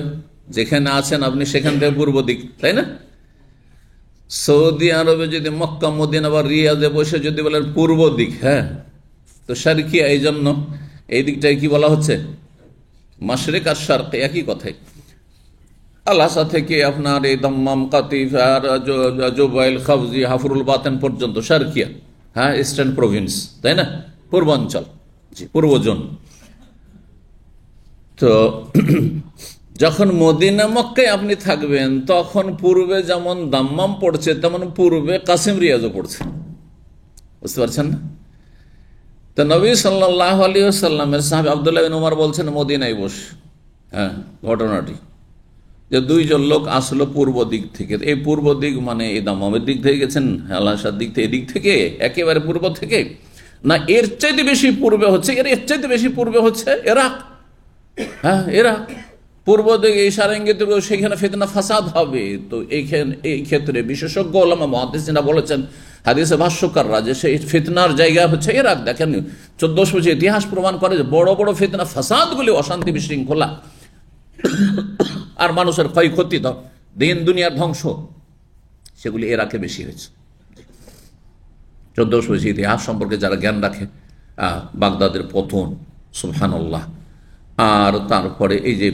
যেখানে আছেন আপনি সেখান থেকে পূর্ব দিক, তাই না? সৌদি আরবে যদি মক্কা মদিনা বা রিয়াদে বসে যদি বলেন পূর্ব দিক, তো শারকিয়া, এই জন্য এই দিকটাই কি বলা হচ্ছে? মাশরিক আর শারক একই কথাই। আলাসা থেকে আপনার এই দম্মাম, কাতিফ আর জুবাইল, খাবজি, হাফরুল বাতেন পর্যন্ত শারকিয়া, ইস্টার্ন প্রভিন্স, তাই না? পূর্বাঞ্চল, জি, পূর্বজন। তো যখন মদিনা মক্কায় আপনি থাকবেন, তখন পূর্বে যেমন দাম্মাম পড়ছে, তেমন পূর্বে কাসিম রিয়াজও পড়ছে। বুঝতে পারছেন না? তো নবী সাল্লাল্লাহু আলাইহি ওয়াসাল্লামের সাহাবী আব্দুল্লাহ বিন ওমর বলছেন মদিনায় বসে, হ্যাঁ, ঘটনাটি যে দুইজন লোক আসলো পূর্ব দিক থেকে। এই পূর্ব দিক মানে এই দামামের দিক থেকে গেছেন, আলাসার দিক থেকে, এদিক থেকে একেবারে পূর্ব থেকে না, এর চাইতে বেশি পূর্বে হচ্ছে, এর চাইতে বেশি পূর্বে হচ্ছে ইরাক। হ্যাঁ, ইরাক পূর্ব দিকে এই সারেঙ্গে তো সেখানে ফিতনা ফাসাদ হবে। তো এই ক্ষেত্রে বিশেষজ্ঞ ওলামা মুহাদ্দিসিনরা বলেছেন, হাদিসে ভাষ্যকাররা, যে সেই ফিতনার জায়গা হচ্ছে ইরাক। দেখেন 1400 বছর ইতিহাস প্রমাণ করে যে বড় বড় ফিতনা ফাসাদগুলি, অশান্তি বিশৃঙ্খলা আর মানুষের ক্ষয়ক্ষতি, দিন দুনিয়ার ধ্বংস, সেগুলি ইরাকে বেশি হয়েছে। 1400 বছর ইতিহাস সম্পর্কে যারা জ্ঞান রাখে, বাগদাদের পতন, সুবহানাল্লাহ। আর তারপরে এই যে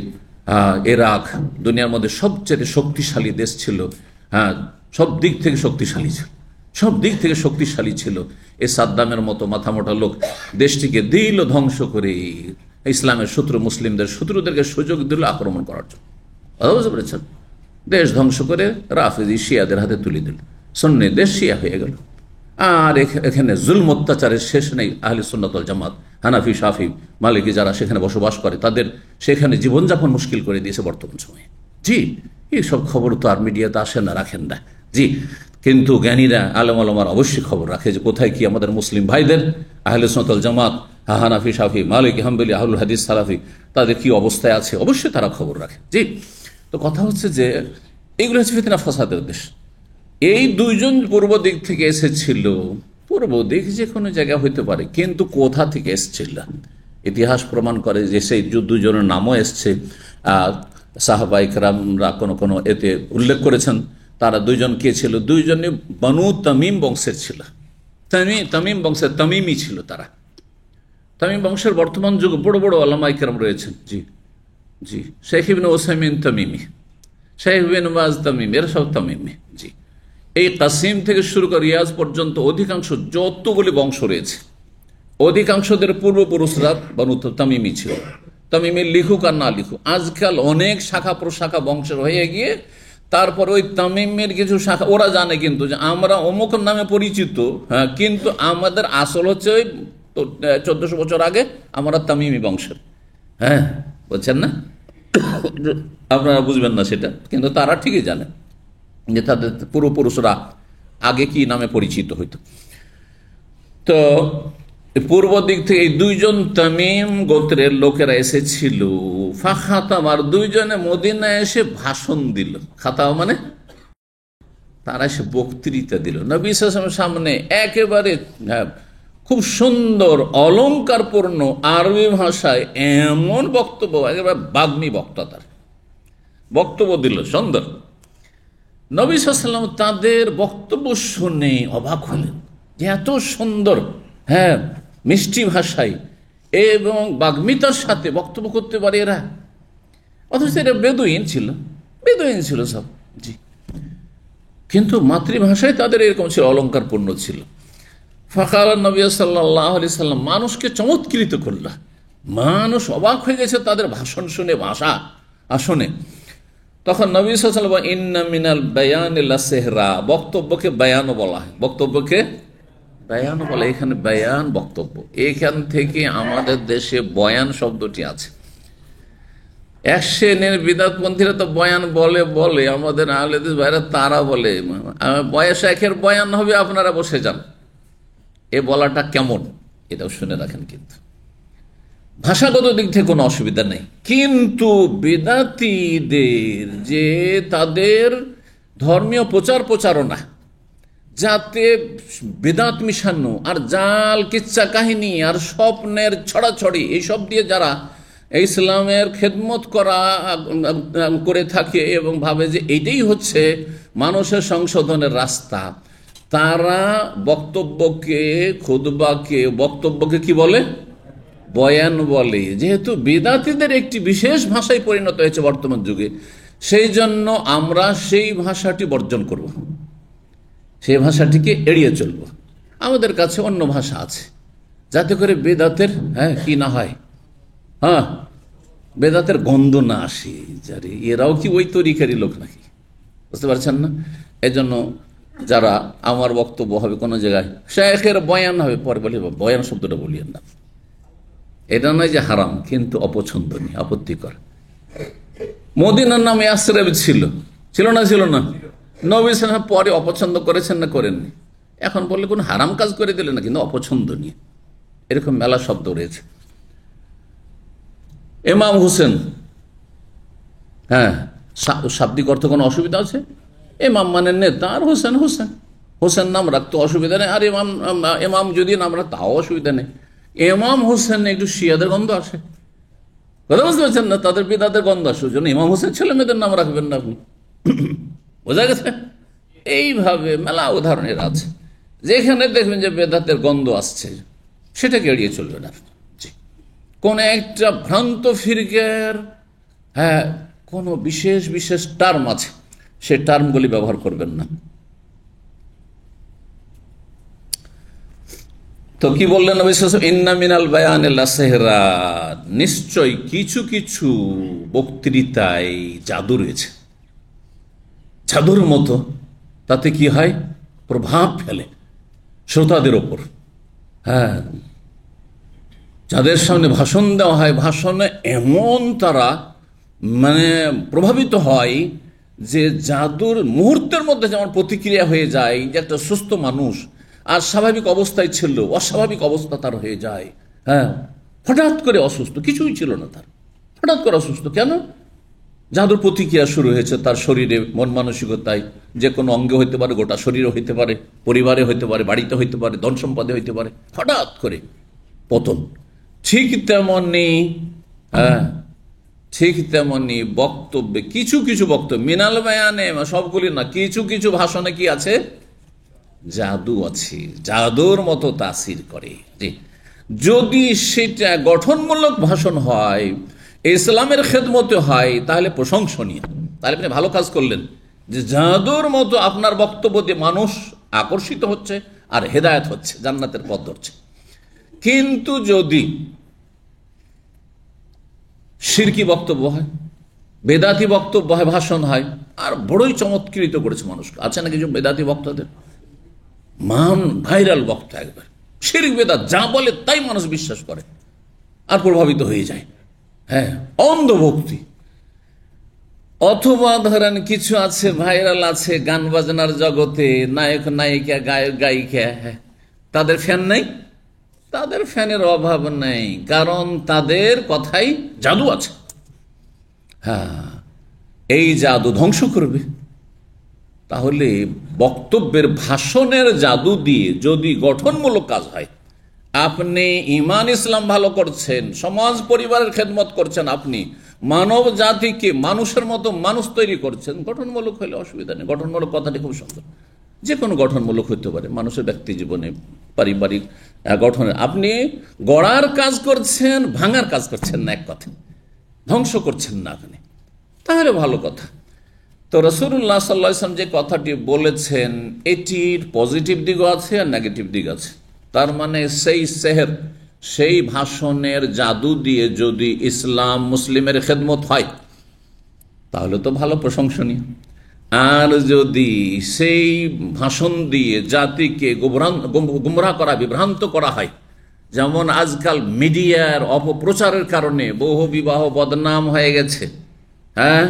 ইরাক দুনিয়ার মধ্যে সবচেয়ে শক্তিশালী দেশ ছিল, হ্যাঁ, সব দিক থেকে শক্তিশালী ছিল, সব দিক থেকে শক্তিশালী ছিল। এই সাদ্দামের মতো মাথামোটা লোক দেশটিকে দিল ধ্বংস করে, ইসলামের শত্রু, মুসলিমদের শত্রুদেরকে সুযোগ দিল আক্রমণ করার জন্য। বুঝতে পেরেছেন? দেশ ধ্বংস করে রাফেজি শিয়াদের হাতে তুলে দিল, সুন্নি দেশ শিয়া হয়ে গেল। আর এখানে জুলম অত্যাচারের শেষ নেই। আহলে সুন্নাত ওয়াল জামাত, হানাফি, শাফি, মালিকি যারা সেখানে বসবাস করে, তাদের সেখানে জীবনযাপন মুশকিল করে দিয়েছে বর্তমান সময়ে। জি, এইসব খবর তো আর মিডিয়াতে আসেন না, রাখেন না। জি, কিন্তু জ্ঞানীরা, আলেম ওলামারা অবশ্যই খবর রাখে যে কোথায় কি আমাদের মুসলিম ভাইদের, আহলে সুন্নাত ওয়াল জামাত, হানাফি, শাফি, মালিকি, হাম্বলি, আহলুল হাদিস, সালাফি, তাদের কি অবস্থায় আছে, অবশ্যই তারা খবর রাখে। জি, তো কথা হচ্ছে যে এইগুলো হচ্ছে ফিতনা ফাসাদের দেশ। এই দুইজন পূর্ব দিক থেকে এসেছিল। পূর্ব দিক যে কোনো জায়গা হইতে পারে, কিন্তু কোথা থেকে এসেছিল ইতিহাস প্রমাণ করে যে সেই দুজনের নামও এসছে। সাহাবা ইকরামরা কোনো কোনো এতে উল্লেখ করেছেন তারা দুইজন কে ছিল, দুইজনে বনু তামিম বংশের ছিল। তামিম বংশের তামিমি ছিল তারা। তামিম বংশের বর্তমান যুগে বড় বড় আলেমা ইকরাম রয়েছেন। জি জি, শেখ ইবনে ওসাইমিন তামিমি, শেখ বিন বাজ তামিমি, এরা সব তামিমি। জি, এই কাসিম থেকে শুরু করে রিয়াজ পর্যন্ত অধিকাংশ যতগুলি বংশ রয়েছে, অধিকাংশদের পূর্বপুরুষরা বনু তামিমি ছিল। তামিমি লিখুক আর না লিখুক, আজকাল অনেক শাখা প্রশাখা বংশের হয়ে গিয়ে তারপর ওই তামিমের কিছু শাখা ওরা জানে কিন্তু যে আমরা অমুক নামে পরিচিত, হ্যাঁ, কিন্তু আমাদের আসল হচ্ছে ওই 1400 বছর আগে আমরা তামিমি বংশের। হ্যাঁ, বলছেন না, আপনারা বুঝবেন না সেটা, কিন্তু তারা ঠিকই জানেন যে তাদের পূর্বপুরুষরা আগে কি নামে পরিচিত হইতো। তো পূর্ব দিক থেকে এই দুইজন তামিম গোত্রের লোকেরা এসেছিল। ফাখাতাম, আর দুইজনে মদিনায় এসে ভাষণ দিল। খাতাম মানে তারা এসে বক্তৃতা দিল নবী সাল্লাল্লাহু আলাইহি ওয়াসাল্লামের সামনে, একেবারে খুব সুন্দর অলংকারপূর্ণ আরবি ভাষায় এমন বক্তব্য, একেবারে বাগ্মী বক্তা, তার বক্তব্য দিল সুন্দর। নবী সাল্লাল্লাহু আলাইহি ওয়াসাল্লাম তাদের বক্তব্য শুনে অবাক হলেন যে এত সুন্দর, হ্যাঁ, মিষ্টি ভাষায় এবং বাগ্মিতার সাথে বক্তব্য করতে পারে এরা। অথচ এরা বেদুইন ছিল সব। জি, কিন্তু মাতৃভাষায় তাদের এরকম ছিল, অলঙ্কারপূর্ণ ছিল। ফাকাল নবী সাল্লাল্লাহু আলাইহি সাল্লাম, মানুষকে চমৎকৃত করল। মানুষ অবাক হয়ে গেছে তাদের ভাষণ শুনে, ভাষা শুনে। তখন নবী সাল্লাল্লাহু আলাইহি ওয়াসাল্লাম, ইন্না মিনাল বায়ানি লাসিহরা, বক্তব্যকে বায়ানও বলা হয়, বক্তব্যকে বায়ানও বলে। এখানে বায়ান বক্তব্য, এখান থেকে আমাদের দেশে বয়ান শব্দটি আছে। এক শ্রেণীর বিদআতপন্থীরা তো বয়ান বলে আমাদের আহলে হাদিস ভাইরা, তারা বলে শেখের বয়ান হবে, আপনারা বসে যান। এ বলাটা কেমন, এটাও শুনে রাখেন। কিন্তু ভাষাগত দিক থেকে কোনো অসুবিধা নেই, কিন্তু বিদআতীদের যে তাদের ধর্মীয় প্রচারণা, যাতে বেদাত মিশানো আর জাল কিচ্ছা কাহিনী আর স্বপ্নের ছড়াছড়ি, এইসব দিয়ে যারা ইসলামের খেদমত করে থাকে এবং ভাবে যে এইটাই হচ্ছে মানুষের সংশোধনের রাস্তা, তারা বক্তব্যকে কি বলে, বয়ান বলে। যেহেতু বেদাতীদের একটি বিশেষ ভাষায় পরিণত হয়েছে বর্তমান যুগে, সেই জন্য আমরা সেই ভাষাটি বর্জন করব, সেই ভাষাটিকে এড়িয়ে চলব। আমাদের কাছে অন্য ভাষা আছে, যাতে করে বেদাতের কি না হয়, বেদাতের গন্ধ না আসে। যারে এরাও কি ওই তরিকারই লোক নাকি, বুঝতে পারছেন না? এজন্য যারা আমার বক্তব্য হবে কোনো জায়গায় শেখের বয়ান হবে, পরে বলি বয়ান শব্দটা বলিয়েন না। এটা নয় যে হারাম, কিন্তু অপছন্দনীয়, আপত্তিকর। মদিনার নাম ইয়াসরিব ছিল, ছিল না? ছিল না? নবী সাল্লাল্লাহু আলাইহি ওয়াসাল্লাম পরে অপছন্দ করেছেন না করেননি? এখন বললে কোন হারাম কাজ করে দিলে না, কিন্তু অপছন্দনীয়, এরকম মেলা শব্দ রয়েছে। ইমাম হোসেন, হ্যাঁ, শাব্দিক অর্থ কোনো অসুবিধা আছে? ইমাম মানে নেতা, আর হোসেন হোসেন, হোসেন নাম রাখতে অসুবিধা নেই, আর ইমাম ইমাম যদি নাম রাখ তাও অসুবিধা নেই। ইমাম হোসেন একটু শিয়াদের গন্ধ আসে, কথা বুঝতে পারছেন না? তাদের বিদাতের গন্ধ আসে, ওই জন্য ইমাম হোসেন ছেলে মেয়েদের নাম রাখবেন না আপনি, বোঝা গেছে? এইভাবে মেলা উদাহরণের আছে, যেখানে দেখবেন যে বেদাতের গন্ধ আসছে সেটাকে এড়িয়ে চলবেন আপনি। কোন একটা ভ্রান্ত ফিরকের, হ্যাঁ, কোনো বিশেষ বিশেষ টার্ম আছে, সে টার্মগুলি ব্যবহার করবেন না। তো কি বললেন নবী সাল্লাল্লাহু আলাইহি ওয়াসাল্লাম? ইন্না মিনাল বায়ানি লাসিহরা, নিশ্চয় কিছু কিছু বক্তৃতায় জাদু রয়েছে, জাদুর মতো। তাতে কি হয়? প্রভাব ফেলে শ্রোতাদের ওপর। হ্যাঁ, যাদের সামনে ভাষণ দেওয়া হয়, ভাষণে এমন তারা মানে প্রভাবিত হয় যে জাদুর মুহূর্তের মধ্যে যেমন প্রতিক্রিয়া হয়ে যায়, যে একটা সুস্থ মানুষ আর স্বাভাবিক অবস্থায় ছিল অস্বাভাবিক অবস্থা তার হয়ে যায়। হ্যাঁ, হঠাৎ করে অসুস্থ, কিছুই ছিল না তার, হঠাৎ করে অসুস্থ। কেন? জাদুর প্রতিক্রিয়া শুরু হয়েছে তার শরীরে, মন মানসিকতায়, যে কোনো অঙ্গে হইতে পারে, গোটা শরীরে হইতে পারে, পরিবারে হইতে পারে, বাড়িতে হইতে পারে, ধন সম্পদে হইতে পারে, হঠাৎ করে পতন। ঠিক তেমনি, হ্যাঁ, ঠিক তেমনি বক্তব্যে কিছু কিছু বক্তব্য, মিনাল বায়ানে, সবগুলি না, কিছু কিছু ভাষণে কি আছে? জাদু আছে, জাদুর মতো তাসির করে। যদি সেটা গঠনমূলক ভাষণ হয়, ইসলামের খেদমতে হয়, তাহলে প্রশংসনীয়, তাহলে আপনি ভালো কাজ করলেন, যে জাদুর মতো আপনার বক্তব্য দিয়ে মানুষ আকর্ষিত হচ্ছে আর হেদায়েত হচ্ছে, জান্নাতের পথ ধরছে। কিন্তু যদি শিরকি বক্তব্য হয়, বেদাতি বক্তব্য হয়, ভাষণ হয়, আর বড়ই চমৎকৃত করেছে মানুষকে, আছে না কিছু বেদাতি বক্তাদের, মান ভাইরাল বক্তা, একবার শিরক বেদাত যা বলে তাই মানুষ বিশ্বাস করে আর প্রভাবিত হয়ে যায়। হ্যাঁ, অন্ধভক্তি। অথবা ধরেন কিছু আছে ভাইরাল আছে গান বাজনার জগতে, নায়ক নায়িকা, গায়ক গায়িকা, হ্যাঁ, তাদের ফ্যান নেই, তাদের ফ্যানের অভাব নেই, কারণ তাদের কথাই জাদু আছে। হ্যাঁ, এই জাদু ধ্বংস করবে। তাহলে বক্তব্যের, ভাষণের জাদু দিয়ে যদি গঠনমূলক কাজ হয়, আপনি ঈমান ইসলাম ভালো করছেন, সমাজ পরিবারের খেদমত করছেন, আপনি মানব জাতিকে মানুষের মতো মানুষ তৈরি করছেন, গঠনমূলক হলে অসুবিধা নেই। গঠনমূলক কথাটি খুব সুন্দর, যে কোনো গঠনমূলক হতে পারে, মানুষের ব্যক্তি জীবনে, পারিবারিক গঠনে। আপনি গড়ার কাজ করছেন, ভাঙার কাজ করছেন না, এক কথা ধ্বংস করছেন না আপনি, তাহলে ভালো কথা। তো রাসূলুল্লাহ সাল্লাল্লাহু আলাইহি ওয়াসাল্লাম যে কথাটি বলেছেন, এটির পজিটিভ দিকও আছে আর নেগেটিভ দিক আছে। তার মানে সেই সেহের, সেই ভাষণের জাদু দিয়ে যদি ইসলাম মুসলিমের খেদমত হয়, তাহলে তো ভালো, প্রশংসনীয়। আর যদি সেই ভাষণ দিয়ে জাতিকে গুমরাহ করা, বিভ্রান্ত করা হয়, যেমন আজকাল মিডিয়ার অপপ্রচারের কারণে বহু বিবাহ বদনাম হয়ে গেছে। হ্যাঁ,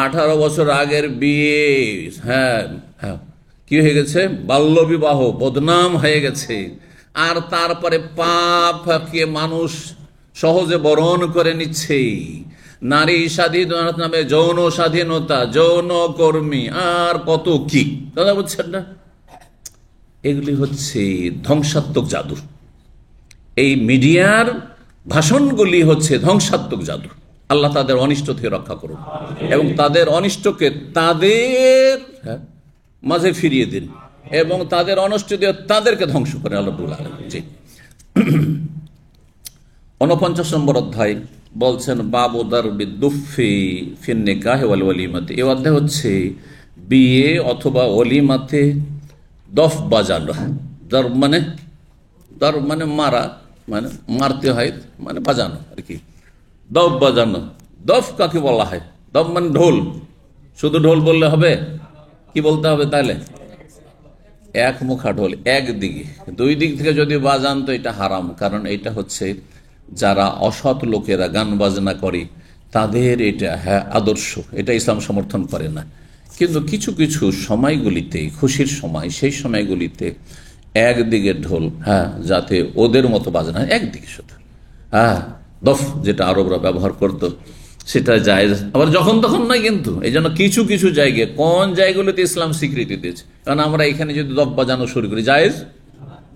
18 বছর আগের বিয়ে, হ্যাঁ হ্যাঁ, কি হয়ে গেছে? বাল্য বিবাহ বদনাম হয়ে গেছে। আর তারপরে পাপকে মানুষ সহজে বরণ করে নিচ্ছে, নারী স্বাধীনতা নামে যৌন স্বাধীনতা, যৌন কর্মী, আর কত কি, দাদা বুঝছেন না? এগুলি হচ্ছে ধ্বংসাত্মক জাদু। এই মিডিয়ার ভাষণগুলি হচ্ছে ধ্বংসাত্মক জাদু। আল্লাহ তাদের অনিষ্ট থেকে রক্ষা করুন এবং তাদের অনিষ্টকে তাদের মাঝে ফিরিয়ে দিন এবং তাদের অনিষ্ট দিয়ে তাদেরকে ধ্বংস করে আল্লাহ রাব্বুল আলামিন। জি, 49 নম্বর অধ্যায় বলছেন বাবু দারবি দুফি ফিন নিকাহ ওয়াল ওয়ালিমাতে। এই অধ্যায় হচ্ছে বিয়ে অথবা ওলিমাতে দফ বাজানো। দর মানে মারা, মানে মারতে হয়, মানে বাজানো আর কি, দফ বাজানো। দফ কাকে বলা হয়? দফ মানে ঢোল। শুধু ঢোল বললে হবে? কি বলতে হবে তাহলে? এক মুখা ঢোল, একদিকে। দুই দিক থেকে যদি বাজান তো এটা হারাম, কারণ এটা হচ্ছে যারা অসৎ লোকেরা গান বাজনা করে, তাদের এটা আদর্শ, এটা ইসলাম সমর্থন করে না। কিন্তু কিছু কিছু সময়গুলিতে, খুশির সময়, সেই সময়গুলিতে একদিকে ঢোল, যাতে ওদের মতো বাজে না, একদিকে শুধু দফ যেটা আরবরা ব্যবহার করতো সেটা জায়েজ, আবার যখন তখন নয়। কিন্তু এই জন্য কিছু কিছু জায়গায়, কোন জায়গাগুলোতে ইসলাম স্বীকৃতি দিয়েছে, কারণ আমরা এখানে যদি দফ বাজানো শুরু করি, জায়েজ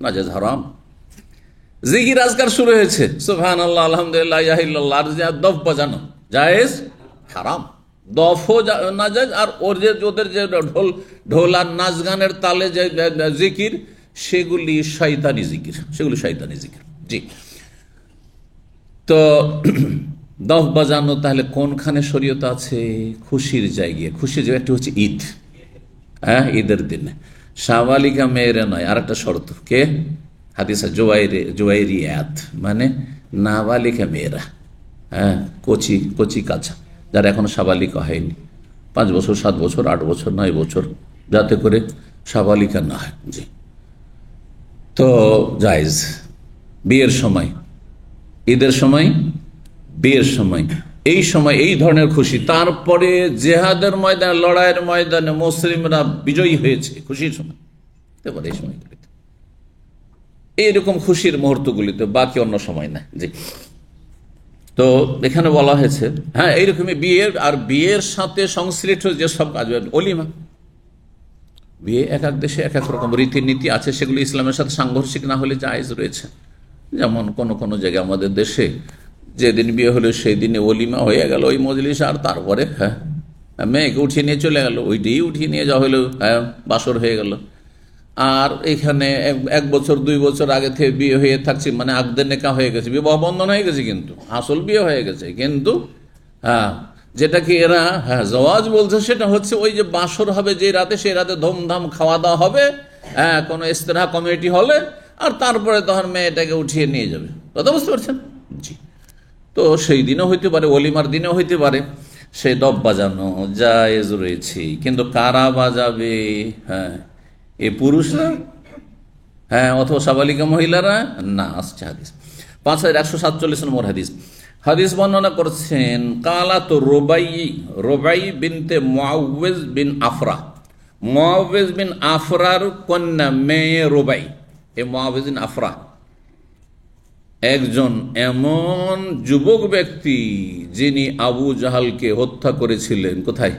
না, জায়েজ হারাম। জিকির আজকার শুরু হয়েছে, সুবহানাল্লাহ, আলহামদুলিল্লাহ, ইলাহা ইল্লাল্লাহ, আর দফ বাজানো জায়েজ হারাম। দফও না জায়েজ, আর ওদের যে ঢোল আর নাচ গানের তালে যে জিকির, সেগুলি শয়তানি জিকির, সেগুলি শয়তানি জিকির। জি, তো দফ বাজানো তাহলে কোনখানে শরীয়ত আছে? খুশির জায়গায়। খুশির জায়গা একটা হচ্ছে ঈদ, ঈদের দিনে সাবালিকা মেয়েরা নয়, আর একটা শর্ত, কে? হাদিসা জোয়াইরিয়াত, মানে নাবালিকা মেয়েরা, কচি কচি কাছা, যারা এখনো সাবালিকা হয়নি, 5 বছর, 7 বছর, 8 বছর, 9 বছর, যাতে করে সাবালিকা না হয়। জি, তো জায়েজ বিয়ের সময়, ঈদের সময়, বিয়ের সময়, এই সময় এই ধরনের খুশি। তারপরে জেহাদের ময়দানে, লড়াইয়ের ময়দানে মুসলিমরা বিজয়ী হয়েছে, খুশির সময়, এই সময়গুলিতে, এইরকম খুশির মুহূর্তগুলিতে, বাকি অন্য সময় না। জি, তো এখানে বলা হয়েছে এইরকমই বিয়ের, আর বিয়ের সাথে সংশ্লিষ্ট যেসব কাজ, অলিমা, বিয়ে এক এক দেশে এক এক রকম রীতিনীতি আছে, সেগুলি ইসলামের সাথে সাংঘর্ষিক না হলে জায়েজ রয়েছে। যেমন কোন কোন জায়গায় আমাদের দেশে যেদিন বিয়ে হলো সেই দিনে অলিমা হয়ে গেল ওই মজলিস, আর তারপরে মেয়েকে উঠিয়ে নিয়ে চলে গেল, ওইটাই উঠিয়ে নিয়ে যাওয়া হলো, বাসর হয়ে গেল। আর এখানে 1 বছর 2 বছর আগে থেকে বিয়ে হয়ে থাকছে, মানে আগদের নেকা হয়ে গেছে, বিবাহ বন্ধন হয়ে গেছে, কিন্তু আসল বিয়ে হয়ে গেছে। কিন্তু যেটাকে এরা জওয়াজ বলছে, সেটা হচ্ছে ওই যে বাসর হবে যে রাতে, সেই রাতে ধুমধাম খাওয়া দাওয়া হবে কোনো ইস্তেরাহ কমিটি হলে, আর তারপরে তখন মেয়েটাকে উঠিয়ে নিয়ে যাবে। কথা বুঝতে পারছেন? জি, তো সেই দিনও হইতে পারে, অলিমার দিনেও হইতে পারে, সেই দফ বাজানো জায়েজ রয়েছে। কিন্তু কারা বাজাবে? এ পুরুষরা, অথবা সাবালিকা মহিলারা না। আসছে হাদিস 5147 নম্বর হাদিস। হাদিস বর্ণনা করছেন কালাত রোবাই বিনতে মুআউযিজ বিন আফরা, মুআউযিজ বিন আফরার কন্যা মেয়ে রোবাই। এ মুআউযিজ বিন আফরা একজন এমন যুবক ব্যক্তি যিনি আবু জাহালকে হত্যা করেছিলেন। কোথায়?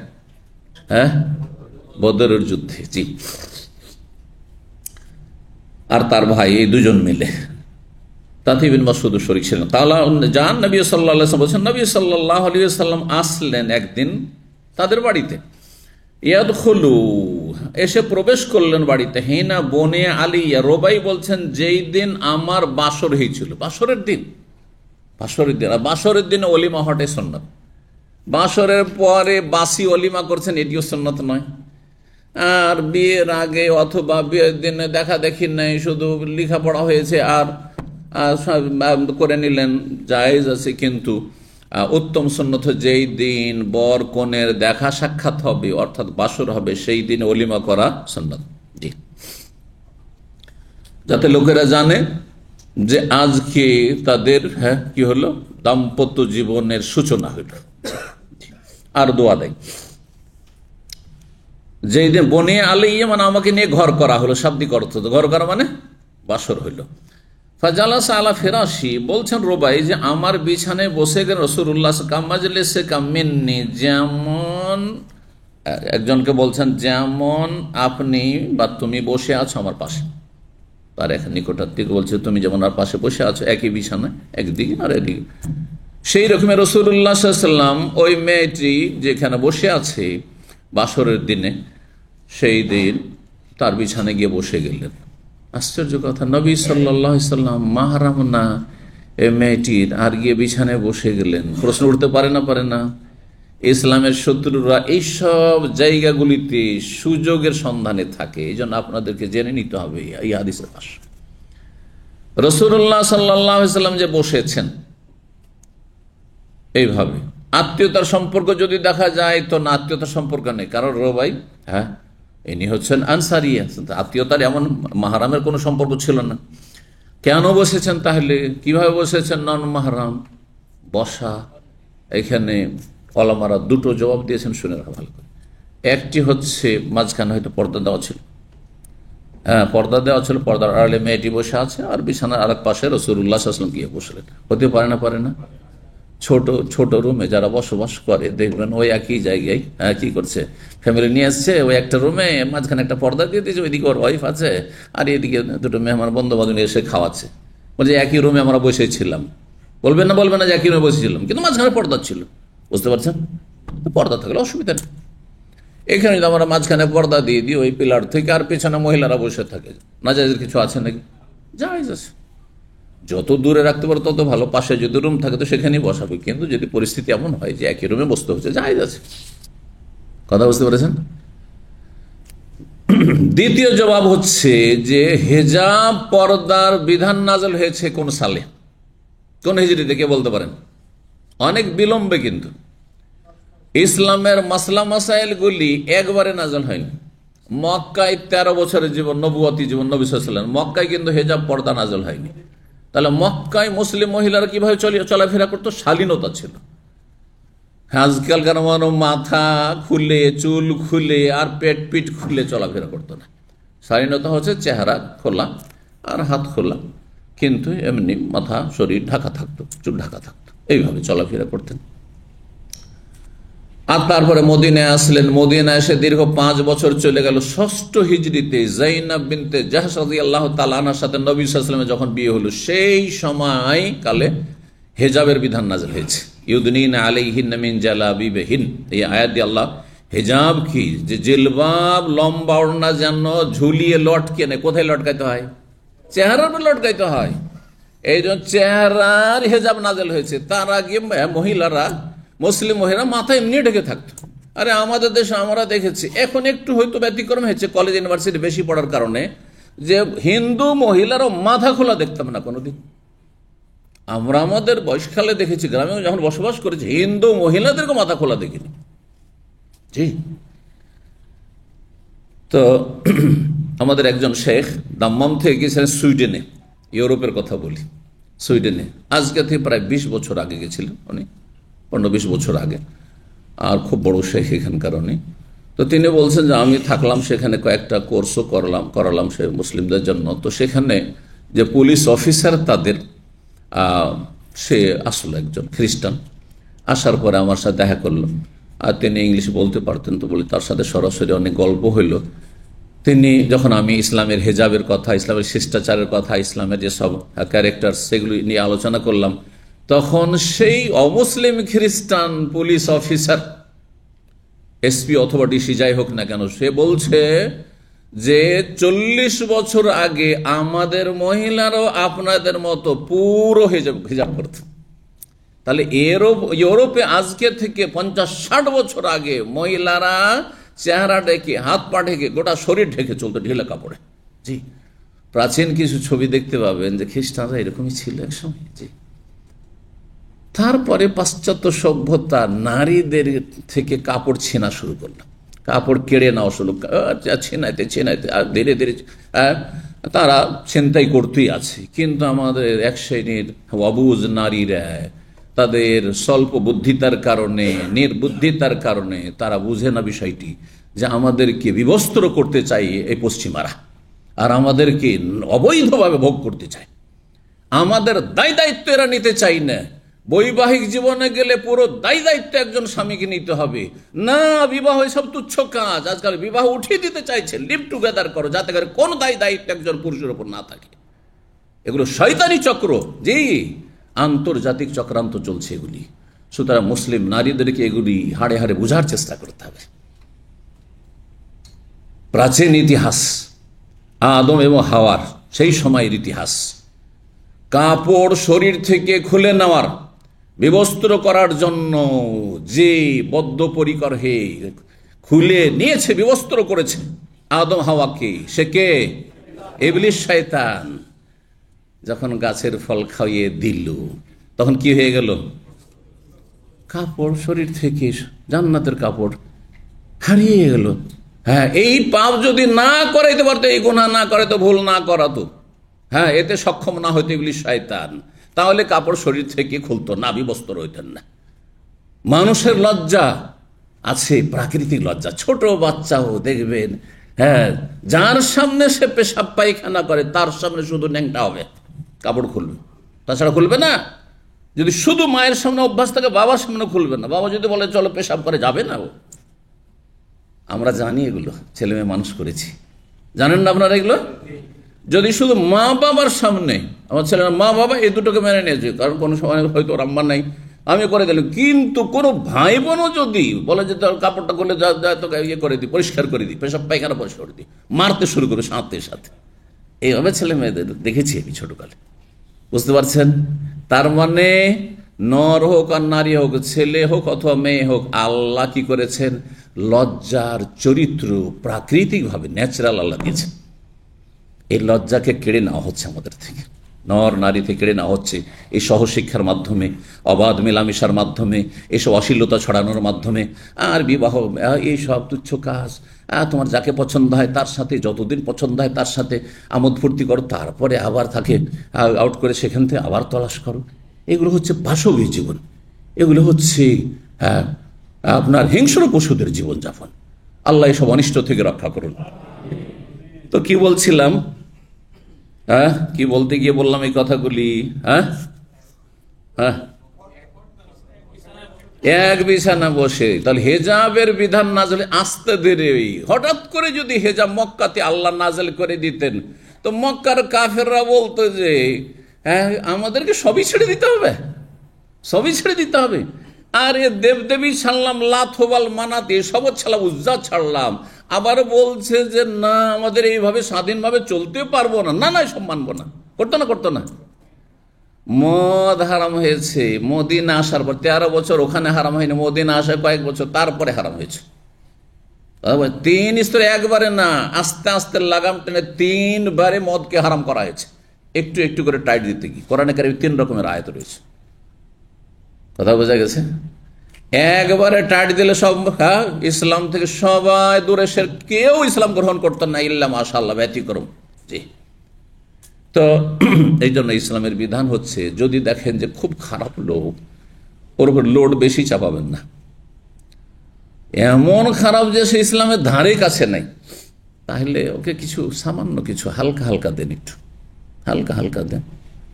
বদরের যুদ্ধে। জি, আর তার ভাই, এই দুজন মিলে তাতে বিন মাসউদ শরীক ছিলেন। তাআলা জান নবী সাল্লাল্লাহু আলাইহি ওয়াসাল্লাম বলেছেন, নবী সাল্লাল্লাহু আলাইহি ওয়াসাল্লাম আসলেন একদিন তাদের বাড়িতে, ইয়াদখুলু, এসে প্রবেশ করলেন বাড়িতে, হিনা বনে আলিয়া, রোবাই বলছেন যেই দিন আমার বাসর হয়েছিল, বাসরের দিন, আর বাসরের দিনে অলিমা হটে সুন্নাত। বাসরের পরে বাসি অলিমা করছেন, এটিও সুন্নাত নয়। আর বিয়ের আগে অথবা বিয়ের দিনে দেখা দেখি নাই, শুধু লেখাপড়া হয়েছে আর করে নিলেন, জায়েজ আছে। কিন্তু উত্তম সুন্নত যেই দিন বর কনের দেখা সাক্ষাৎ হবে, অর্থাৎ বাসর হবে, সেই দিন অলিমা করা সুন্নত। জি, যাতে লোকেরা জানে যে আজকে তাদের কি হলো, দাম্পত্য জীবনের সূচনা হইল। আর দোয়া দেয় যেই দিন বনে আলাইয়া, মানে আমাকে নিয়ে ঘর করা হলো, শাব্দিক অর্থ, ঘর করা মানে বাসর হইল। ফাজালাসা আলা ফিরাশি, বলছেন রোবাই যে আমার বিছানায় বসে গেলেন রাসূলুল্লাহ কামাজলিসে কামিন্নি, যেমন একজনকে বলছেন যেমন আপনি বা তুমি বসে আছো আমার পাশে, তার এক নিকটাত্মীয় বলছে তুমি যেমন আর পাশে বসে আছো, একই বিছানায়, একদিকে আর এদিকে। সেই রকমের রাসূলুল্লাহ সাল্লাল্লাহু আলাইহি ওয়াসাল্লাম ওই মেয়েটি যেখানে বসে আছে বাসরের দিনে, সেই দিন তার বিছানায় গিয়ে বসে গেলেন। আশ্চর্য কথা, নবী সাল্লাল্লাহু আলাইহি ওয়াসাল্লাম মাহরাম না এ মেয়েটির, আর গিয়ে বিছানায় বসে গেলেন। প্রশ্ন উঠতে পারে না? ইসলামের শত্রুরা এইসব জায়গাগুলিতে সুযোগের সন্ধানে থাকে। এই জন্য আপনাদেরকে জেনে নিতে হবে এই হাদিসের ভাষ্য। রাসূলুল্লাহ সাল্লাল্লাহু আলাইহি ওয়াসাল্লাম যে বসেছেন এইভাবে, আত্মীয়তার সম্পর্ক যদি দেখা যায় তো না, আত্মীয়তার সম্পর্ক নেই, কারণ রোবাই ইনি হচ্ছেন আনসারিয়া, আত্মীয়তার এমন মাহরামের কোনো সম্পর্ক ছিল না। কেন বসেছেন তাহলে? কিভাবে বসেছেন? নন মাহরাম বসা এখানে ওলামারা দুটো জবাব দিয়েছেন, শুনে রাখা ভালো করে। একটি হচ্ছে মাঝখানে হয়তো পর্দা দেওয়া ছিল, পর্দা দেওয়া ছিল, পর্দার আড়ালে মেয়েটি বসে আছে আর বিছানার আর এক পাশে রাসূলুল্লাহ সাল্লাল্লাহু আলাইহি ওয়াসাল্লাম গিয়ে বসলেন। হতে পারে না? পারে না? ছোট ছোট রুমে যারা বসবাস করে দেখবেন ওই একই জায়গায় কি করছে, ফ্যামিলি নিয়ে আসছে, ওই একটা রুমে মাঝখানে একটা পর্দা দিয়ে দিয়েছে, ওইদিকে ওর ওয়াইফ আছে আর এদিকে দুটো মেহমান বন্ধু বান্ধব এসে খাওয়াচ্ছে। বলছে একই রুমে আমরা বসেছিলাম। বলবেন না যে একই রুমে বসেছিলাম, কিন্তু মাঝখানে পর্দা ছিল। বুঝতে পারছেন? পর্দা থাকলে অসুবিধা নেই। এখানে যদি আমরা মাঝখানে পর্দা দিয়ে দিই ওই পিলার থেকে, আর পেছনে মহিলারা বসে থাকে, নাজায়েজের কিছু আছে নাকি? জায়েজ আছে। যত দূরে রাখতে পারো তত ভালো। পাশে যদি রুম থাকে তো সেখানেই বসাবে, কিন্তু যদি পরিস্থিতি এমন হয় যে একই রুমে বসতে হচ্ছে, জায়েজ আছে। কথা বুঝতে পেরেছেন? দ্বিতীয় জবাব হচ্ছে যে হিজাব পর্দার বিধান নাযিল হয়েছে কোন সালে, কোন হিজরিতে, কে বলতে পারেন? অনেক বিলম্বে, কিন্তু ইসলামের মাসলা মাসাইল গুলি একবারে নাযিল হয়নি। মক্কায় 13 বছরের জীবন, নবুয়তি জীবন নবী সাল্লাল্লাহু আলাইহি ওয়াসাল্লাম, মক্কায় কিন্তু হিজাব পর্দা নাযিল হয়নি। তাহলে মক্কায় মুসলিম মহিলারা কিভাবে চলাফেরা করতো? শালীনতা ছিল। আজকালকার মানুষ মাথা খুলে, চুল খুলে আর পেট পিঠ খুলে চলাফেরা করতো না। শালীনতা হচ্ছে চেহারা খোলা আর হাত খোলা, কিন্তু এমনি মাথা শরীর ঢাকা থাকতো, চুল ঢাকা থাকতো, এইভাবে চলাফেরা করতেন। আর তারপরে মদিনায় আসলেন। মদিনায় এসে দীর্ঘ 5 বছর চলে গেল। 6ষ্ঠ হিজরিতে যায়েনাব বিনতে জাহশ রাদিয়াল্লাহু তাআলা আনহার সাথে নবী সাল্লাল্লাহু আলাইহি ওয়াসাল্লামের যখন বিয়ে হলো, সেই সময় কালে হিজাবের বিধান নাযিল হয়েছে। ইউদনিনা আলাইহিন্না মিন জালাবিবিহিন, এই আয়াত দিয়ে আল্লাহ হিজাব কি, যে জিলবাব লম্বা ওড়না যেন ঝুলিয়ে লটকে নেই। কোথায় লটকাইতে হয়? চেহারার উপর লটকাইতে হয়। এই জন্য চেহারার হিজাব নাযিল হয়েছে। তার আগে মহিলারা, মুসলিম মহিলা মাথা এমনি ঢেকে থাকতো। আরে আমাদের দেশে আমরা দেখেছি, এখন একটু হয়তো ব্যতিক্রম হয়েছে কলেজ ইউনিভার্সিটি বেশি পড়ার কারণে, যে হিন্দু মহিলারও মাথা খোলা দেখতাম না কোনোদিন। আমরা আমাদের বয়সকালে দেখেছি, গ্রামে যখন বসবাস করেছি, হিন্দু মহিলাদেরকে মাথা খোলা দেখিনি। জি। তো আমাদের একজন শেখ দাম্মাম থেকে গিয়েছিলেন সুইডেনে, ইউরোপের কথা বলি, সুইডেনে আজকে থেকে প্রায় 20 বছর আগে গেছিলেন উনি, 15-20 বছর আগে। আর খুব বড় শেখ এখানকার উনি। তো তিনি বলছেন যে আমি থাকলাম সেখানে, কয়েকটা কোর্সও করালাম সে মুসলিমদের জন্য। তো সেখানে যে পুলিশ অফিসার তাদের, সে আসলে একজন খ্রিস্টান। আসার পরে আমার সাথে দেখা করলো, আর তিনি ইংলিশ বলতে পারতেন। তো বলি তার সাথে সরাসরি অনেক গল্প হইল। তিনি যখন আমি ইসলামের হেজাবের কথা, ইসলামের শিষ্টাচারের কথা, ইসলামের যেসব ক্যারেক্টার সেগুলি নিয়ে আলোচনা করলাম, তখন সেই অমুসলিম খ্রিস্টান পুলিশ অফিসার, এসপি অথবা ডিসি যাই হোক না কেন, সে বলছে যে 40 বছর আগে আমাদের মহিলারাও আপনাদের মতো পুরো হিজাব করত। তাহলে ইউরোপে আজকে থেকে 50-60 বছর আগে মহিলারা চেহারা ঢেকে, হাত পা ঢেকে, গোটা শরীর ঢেকে চলতো ঢিলে কাপড়ে। জি। প্রাচীন কিছু ছবি দেখতে পাবেন যে খ্রিস্টানরা এরকমই ছিল এক সময়। জি। তারপরে পাশ্চাত্য সভ্যতা নারীদের থেকে কাপড় ছেনা শুরু করলো, কাপড় কেড়ে নেওয়া শুরু, ছেনাইতে আর ধীরে ধীরে তারা ছিনতাই করতেই আছে। কিন্তু আমাদের এক শ্রেণীর অবুঝ নারীরা তাদের স্বল্প বুদ্ধিতার কারণে, নির্বুদ্ধিতার কারণে তারা বুঝে না বিষয়টি, যে আমাদেরকে বিবস্ত্র করতে চাই এই পশ্চিমারা, আর আমাদেরকে অবৈধভাবে ভোগ করতে চায়। আমাদের দায় দায়িত্ব এরা নিতে চাই না। বৈবাহিক জীবনে গেলে পুরো দায় দায়িত্ব একজন স্বামীকে নিতে হবে না। বিবাহ সব তুচ্ছ কাজ। আজকাল বিবাহ উঠিয়ে দিতে চাইছে, লিভ টুগেদার করো, যাতে করে কোন দায় দায়িত্ব একজন পুরুষের উপর না থাকে। এগুলো শয়তানি চক্র, জি, আন্তর্জাতিক চক্রান্ত চলছে এগুলি। সুতরাং মুসলিম নারীদেরকে এগুলি হাড়ে হাড়ে বোঝার চেষ্টা করতে হবে। প্রাচীন ইতিহাস, আদম এবং হাওয়ার সেই সময়ের ইতিহাস, কাপড় শরীর থেকে খুলে নেওয়ার, বিবস্ত্র করার জন্য যে বদ্ধপরিকর হয়ে খুলে নিয়েছে, বিবস্ত্র করেছে আদম হাওয়াকে, সে কে? ইবলিস, শয়তান। যখন গাছের ফল খাইয়ে দিল, তখন কি হয়ে গেল? কাপড় শরীর থেকে, জান্নাতের কাপড় হারিয়ে গেল। হ্যাঁ, এই পাপ যদি না করাইতে পারতো, এই গুনাহ না করাইতো, ভুল না করাতো, হ্যাঁ, এতে সক্ষম না হইতো ইবলিস শয়তান, তাহলে কাপড় শরীর থেকে খুলতো না, বিবস্ত্র হইতেন না। মানুষের লজ্জা আছে, প্রাকৃতিক লজ্জা। ছোট বাচ্চাও দেখবেন, হ্যাঁ, যার সামনে সে পেশাব পায়খানা করে তার সামনে শুধু ন্যাংটা হবে, কাপড় খুলবে, তাছাড়া খুলবে না। যদি শুধু মায়ের সামনে অভ্যাস থাকে, বাবার সামনে খুলবে না। বাবা যদি বলে চলো পেশাব করে, যাবে না ও। আমরা জানি এগুলো, ছেলে মেয়ে মানুষ করেছি, জানেন না আপনারা এগুলো। যদি শুধু মা বাবার সামনে, আমার ছেলেরা মা বাবা এই দুটোকে মেনে নিয়েছে, কারণ কোনো সময় হয়তো ওর আম্মা নাই, আমি করে দিলাম। কিন্তু কোনো ভাই বোনও যদি বলে যে তোর কাপড়টা করলে তোকে ইয়ে করে দিই, পরিষ্কার করে দিই, পেশাব পায়খানা পরিষ্কার করে দিই, মারতে শুরু করে সাথে সাথে। এইভাবে ছেলে মেয়েদের দেখেছি আমি ছোটকালে, বুঝতে পারছেন। তার মানে নর হোক আর নারী হোক, ছেলে হোক অথবা মেয়ে হোক, আল্লাহ কি করেছেন, লজ্জার চরিত্র প্রাকৃতিকভাবে ন্যাচারাল আল্লাহ দিয়েছেন। এই লজ্জাকে কেড়ে নেওয়া হচ্ছে আমাদের থেকে, নর নারী থেকে কেড়ে নেওয়া হচ্ছে এই সহশিক্ষার মাধ্যমে, অবাধ মেলামেশার মাধ্যমে, এসব অশ্লীলতা ছড়ানোর মাধ্যমে। আর বিবাহ এইসব তুচ্ছ কাজ, তোমার যাকে পছন্দ হয় তার সাথে, যতদিন পছন্দ হয় তার সাথে আমোদ ফুর্তি করো, তারপরে আবার তাকে আউট করে সেখান থেকে আবার তলাশ করো। এগুলো হচ্ছে পাশবিক জীবন, এগুলো হচ্ছে আপনার হিংস্র পশুদের জীবনযাপন। আল্লাহ এসব অনিষ্ট থেকে রক্ষা করুন। তো কি বলছিলাম, কি বলতে গিয়ে বললাম এই কথাগুলি। এক বিছানা বসে, তাহলে হেজাবের বিধান নাজেল আসতে দেরি। হঠাৎ করে যদি হেজাব মক্কাতে আল্লাহ নাজেল করে দিতেন, তো মক্কার কাফেররা বলতো যে আমাদেরকে সবই ছেড়ে দিতে হবে, সবই ছেড়ে দিতে হবে। আর এ দেবদেবী ছাড়লাম, লাত হোবাল মানাতে সব ছাড়লাম, উজ্জা ছাড়লাম, আবার বলছে যে না আমাদের এইভাবে স্বাধীনভাবে চলতে পারবো না, না না সব মানবো না। করতো না। মদ হারাম হয়েছে মদিনা আসার পর, 13 বছর ওখানে হারাম হয়নি, মদিনা আসার কয়েক বছর তারপরে হারাম হয়েছে। 3 স্তরে, একবারে না, আস্তে আস্তে লাগাম টেনে 3 বারে মদকে হারাম করা হয়েছে, একটু একটু করে টাইট দিতে গিয়ে। কোরআনে কারিমে 3 রকমের আয়াত রয়েছে, কথা বোঝা গেছে। একবারে টাইট দিলে সব ইসলাম থেকে সবাই দূরে, সে কেউ ইসলাম গ্রহণ করতো না, ইল্লা মাশাআল্লাহ ব্যতিক্রম। জি, তো এই জন্য ইসলামের বিধান হচ্ছে, যদি দেখেন যে খুব খারাপ লোক, ওর উপর লোড বেশি চাপাবেন না। এমন খারাপ যে সে ইসলামের ধারে কাছে নাই, তাহলে ওকে কিছু সামান্য কিছু হালকা হালকা দেন, একটু হালকা হালকা দেন,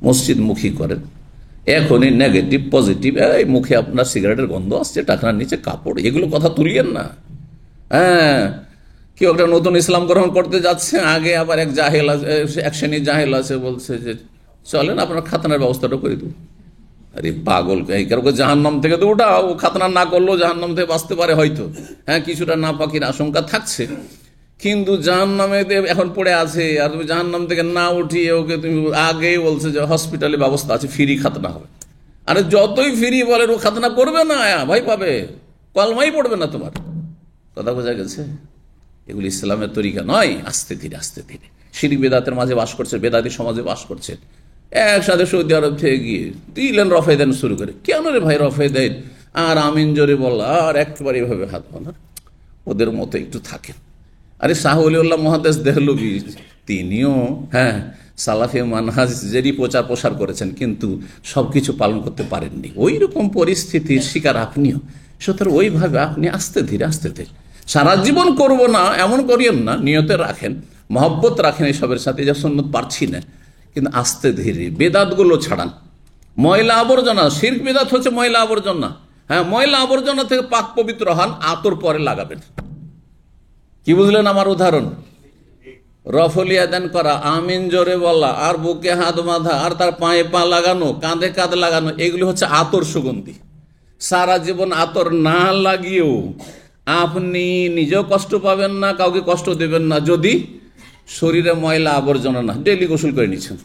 মসজিদ মুখী করেন। এখনই নেগেটিভ পজিটিভ, এই মুখে আপনার সিগারেটের গন্ধ আসছে, টাকনার নিচে কাপড়, এগুলো কথা তুলিয়েন না। কেউ একটা নতুন ইসলাম গ্রহণ করতে যাচ্ছে, আগে আবার এক শ্রেণীর জাহেল আছে, বলছে যে চলেন আপনার খাতনার ব্যবস্থাটা করে দেব। আরে পাগল, কারো জাহান্নাম থেকে তো ওটা, ও খাতনা না করলেও জাহান্নাম থেকে বাঁচতে পারে হয়তো, কিছুটা নাপাকির আশঙ্কা থাকছে, কিন্তু জাহান্নামে এখন পড়ে আছে। আর তুমি জাহান্নাম থেকে না উঠিয়ে ওকে তুমি আগেই বলছে যে হসপিটালে ব্যবস্থা আছে, ফ্রি খাতনা হবে। আরে যতই ফ্রি বলেন, ও খাতনা করবে না, ভয় পাবে, কলমাই পড়বে না তোমার। কথা বোঝা গেছে। এগুলি ইসলামের তরিকা নয়। আস্তে ধীরে আস্তে ধীরে শিরক বেদাতের মাঝে বাস করছে, বেদাতি সমাজে বাস করছে। একসাথে সৌদি আরব থেকে গিয়ে দিলেন রফে দেন শুরু করে, কেন রে ভাই রফে দেন, আর আমিন জোরে বললা, আর একেবারে এভাবে হাত বাঁধা, ওদের মতো একটু থাকেন। আরে শাহ ওলিউল্লাহ মুহাদ্দিস দেহলভী, তিনিও সালাফি মানহাজেরই প্রচার করেছেন, কিন্তু সবকিছু পালন করতে পারেননি। ওই রকম পরিস্থিতির শিকার আপনিও, সুতরাং ওইভাবে আপনি আস্তে ধীরে সারা জীবন করব না এমন করিয়েন না, নিয়তে রাখেন, মহব্বত রাখেন এসবের সাথে, যা সুন্নত পারছি না, কিন্তু আস্তে ধীরে বেদাতগুলো ছাড়ান। ময়লা আবর্জনা, শিরক বেদাত হচ্ছে ময়লা আবর্জনা। ময়লা আবর্জনা থেকে পাক পবিত্র হন, আতর পরে লাগাবেন। কি বুঝলেন আমার উদাহরণ? রফলিয়া দান করা, আমিন জোরে বলা, আর বুকে হাত বাঁধা, আর তার পায়ে পা লাগানো, কাঁধে কাঁধ লাগানো, এগুলি হচ্ছে আতর সুগন্ধি। সারা জীবন আতর না লাগিয়েও আপনি নিজেও কষ্ট পাবেন না, কাউকে কষ্ট দেবেন না, যদি শরীরে ময়লা আবর্জনা না, ডেলি গোসল করে নিচ্ছেন।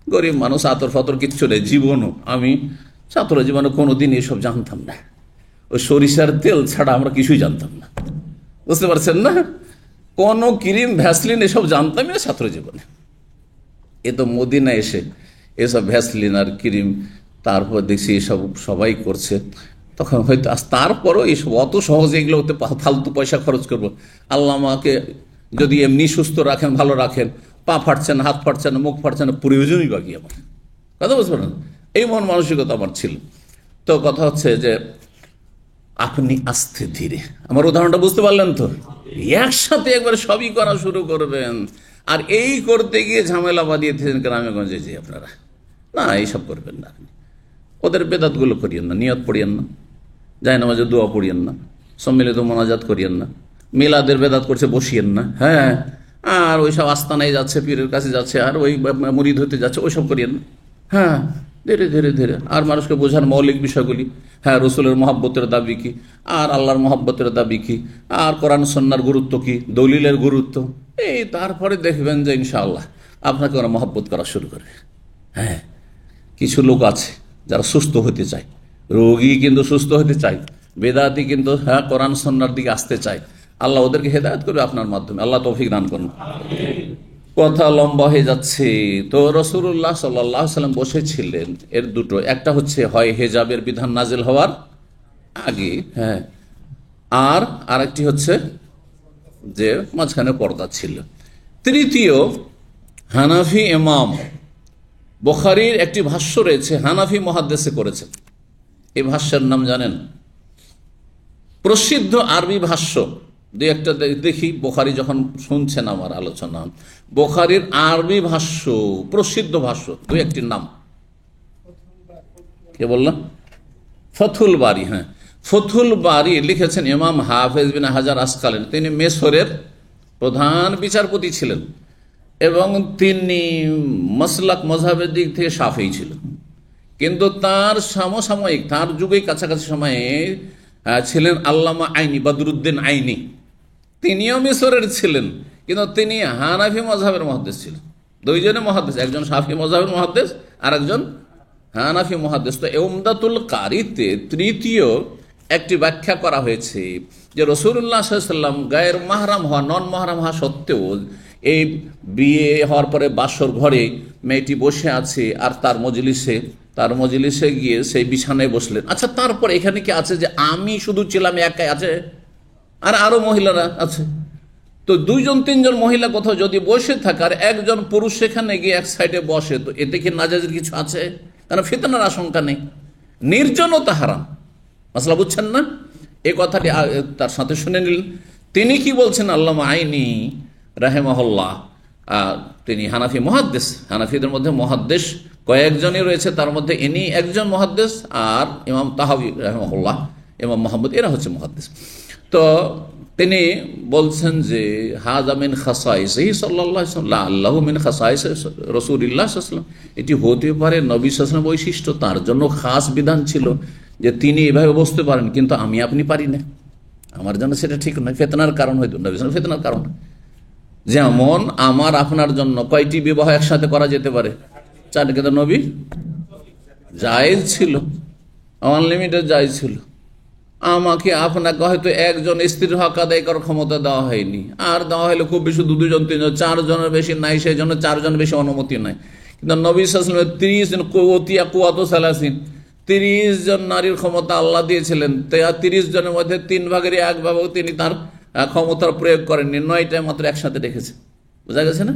গরিব মানুষ, আতর ফাতর কিচ্ছু নেই জীবনও। আমি ছাত্র জীবনে কোনোদিন এসব জানতাম না, ওই সরিষার তেল ছাড়া আমরা কিছুই জানতাম না, বুঝতে পারছেন না? কোন ক্রিম ভ্যাসলিন এসব জানতামই না ছাত্র জীবনে। এ তো মদিনা এসে এসব ভ্যাসলিন আর ক্রিম, তারপর দেখছি এসব সবাই করছে, তখন হয়তো তারপরও এইসব অত সহজে এগুলো হতে ফালতু পয়সা খরচ করবো। আল্লাহ আমাকে যদি এমনি সুস্থ রাখেন, ভালো রাখেন, পা ফাটছে না, হাত ফাটছে না, মুখ ফাটছে না, প্রয়োজনই বাকি আমার, কথা বুঝতে পারেন? এই মন মানসিকতা আমার ছিল। তো কথা হচ্ছে যে আপনি আস্তে ধীরে, আমার উদাহরণটা বুঝতে পারলেন তো? একসাথে একবার সবই করা শুরু করবেন, আর এই করতে গিয়ে ঝামেলা বাঁধিয়েছেন গ্রামেগঞ্জে যে আপনারা, না এইসব করবেন না। আপনি ওদের বেদাতগুলো করিয়েন না, নিয়ত পড়িয়েন না, জায়নামাজে দোয়া পড়িয়েন না, সম্মিলিত মোনাজাত করিয়েন না, মিলাদের বেদাত করছে বসিয়েন না। হ্যাঁ, আর ওইসব আস্তানায় যাচ্ছে, পীরের কাছে যাচ্ছে, আর ওই মুরিদ হতে যাচ্ছে, ওইসব করিয়েন না। হ্যাঁ, ধীরে ধীরে ধীরে, আর মানুষকে বোঝান মৌলিক বিষয়গুলি। হ্যাঁ, রসুলের মহব্বতের দাবি কি, আর আল্লাহর মহব্বতের দাবি কি, আর কোরআন সন্ন্যার গুরুত্ব কি, দলিলের গুরুত্ব, এই তারপরে দেখবেন যে ইনশাআল্লাহ আপনাকে ওরা মহব্বত করা শুরু করবে। হ্যাঁ, কিছু লোক আছে যারা সুস্থ হতে চায়, রোগী কিন্তু সুস্থ হতে চায়, বেদাতি কিন্তু হ্যাঁ কোরআন সন্ন্যার দিকে আসতে চায়। আল্লাহ ওদেরকে হেদায়েত করবে আপনার মাধ্যমে, আল্লাহ তৌফিক দান করুন। কথা লম্বা হয়ে যাচ্ছে। তো রাসূলুল্লাহ সাল্লাল্লাহু আলাইহি ওয়াসাল্লাম বসেছিলেন, এর দুটো, একটা হচ্ছে হয় হেজাবের বিধান নাজিল হওয়ার আগে, হ্যাঁ, আর আরেকটি হচ্ছে যে মাঝখানে পর্দা ছিল। তৃতীয়, হানাফি ইমাম বুখারীর একটি ভাষ্য রয়েছে, হানাফি মুহাদ্দিসে করেছেন। এই ভাষ্যের নাম জানেন? প্রসিদ্ধ আরবি ভাষ্য দুই একটা দেখি, বুখারী যখন শুনছেন আমার আলোচনা, বুখারীর আরবি ভাষ্য, প্রসিদ্ধ ভাষ্য দুই একটির নাম কে বললাম? ফথুল বারী। হ্যাঁ, ফথুল বারী লিখেছেন ইমাম হাফেজ বিন হাজার আসকালানী। তিনি মিসরের প্রধান বিচারপতি ছিলেন এবং তিনি মাসলাক মযহাবের দিক থেকে শাফিঈ ছিলেন, কিন্তু তার সমসাময়িক, তার যুগে কাছাকাছি সময়ে ছিলেন আল্লামা আইনি, বদরুদ্দিন আইনি। তিনিও মিসরের ছিলেন, কিন্তু তিনি হানাফি মযহাবের মুহাদ্দিস ছিলেন। দুইজনে মুহাদ্দিস, একজন শাফি মযহাবের মুহাদ্দিস আর একজন হানাফি মুহাদ্দিস। তো উমদাতুল কারিতে তৃতীয় একটি ব্যাখ্যা করা হয়েছে যে রাসূলুল্লাহ সাল্লাল্লাহু আলাইহি ওয়াসাল্লাম গায়ের মাহরাম হওয়া, নন মাহরাম হওয়া সত্ত্বেও এই বিয়ে হওয়ার পরে বাসর ঘরে মেয়েটি বসে আছে, আর তার মজলিসে গিয়ে সেই বিছানায় বসলেন। আচ্ছা, তারপর এখানে কি আছে যে আমি শুধু ছিলাম, একাই আছে, আর আরো মহিলারা আছে? তো দুইজন তিনজন মহিলা কোথাও যদি বসে থাকে আর একজন পুরুষ সেখানে গিয়ে এক সাইডে বসে, তো এতে কি নাজায়েজের কিছু আছে? কারণ ফিতনার আশঙ্কা নেই, নির্জনতা হারাম। মাসলা বুঝছেন না? এই কথাটি তার সাথে শুনে নিলেন। তিনি কি বলছেন? আল্লামা আইনি রাহিমাহুল্লাহ, তিনি হানাফি মুহাদ্দিস, হানাফিদের মধ্যে মুহাদ্দিস কয়েকজনই রয়েছে, তার মধ্যে ইনি একজন মুহাদ্দিস, আর ইমাম তাহাবী রাহিমাহুল্লাহ, ইমাম মুহাম্মদ, এরা হচ্ছে মুহাদ্দিস। তো তিনি বলছেন যে হাযা মিন খাসাইসিহি সাল্লাল্লাহু আলাইহি ওয়াসাল্লাম, আল্লাহু মিন খাসাইসি রাসূলিল্লাহ সাল্লাল্লাহু আলাইহি ওয়াসাল্লাম, এটি হতে পারে নবী সাল্লাল্লাহু আলাইহি ওয়াসাল্লাম বৈশিষ্ট্য, তার জন্য খাস বিধান ছিল যে তিনি এভাবে বসতে পারেন, কিন্তু আমি আপনি পারি না, আমার জন্য সেটা ঠিক নয়, ফিতনার কারণ হয়তো, নবী সাল্লাল্লাহু আলাইহি ওয়াসাল্লাম ফিতনার কারণ। যেমন আমার আপনার জন্য কয়টি বিবাহ একসাথে করা যেতে পারে? 4, কিন্তু নবী জায়েজ ছিল, আনলিমিটেড জায়েজ ছিল। আমাকে আপনাকে হয়তো একজন স্ত্রীর হক আদায় করার ক্ষমতা দেওয়া হয়নি, আর দেওয়া হলে খুব বেশি 2 জন 3 জন, 4 জনের বেশি নাই, সেই জন্য 4 জন বেশি অনুমতি নাই। কিন্তু নবী সাল্লাল্লাহু আলাইহি ওয়াসাল্লাম 30 জন, কুওতিয়া কুওয়াতু সালাসিন, 30 জন নারীর ক্ষমতা আল্লাহ দিয়েছিলেন। 30 জনের মধ্যে 3 ভাগের 1 ভাগও তিনি তার ক্ষমতার প্রয়োগ করেননি, 9টা মাত্র একসাথে রেখেছে। বোঝা গেছে না?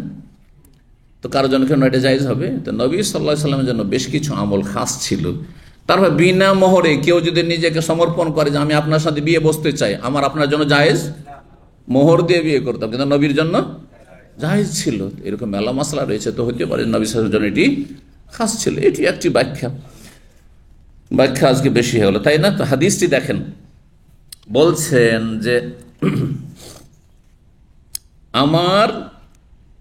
তো কারো জনকে 9টা জায়েজ হবে? তো নবী সাল্লাল্লাহু আলাইহি ওয়াসাল্লামের জন্য বেশ কিছু আমল খাস ছিল। তারপর বিনা মোহরে কেউ যদি নিজেকে সমর্পণ করে যে আমি আপনার সাথে বিয়ে বসতে চাই, আমার আপনার জন্য জায়েজ, মোহর দিয়ে বিয়ে করতাম, কিন্তু নবীর জন্য জায়েজ ছিল। এরকম মেলা মাসলা রয়েছে, তো হতে পারে নবী সাল্লাল্লাহু আলাইহি ওয়াসাল্লামের জন্য এটি খাস ছিল। এটি একটি ব্যাখ্যা আজকে বেশি হয়ে গেল, তাই না? তো হাদিসটি দেখেন, বলছেন যে আমার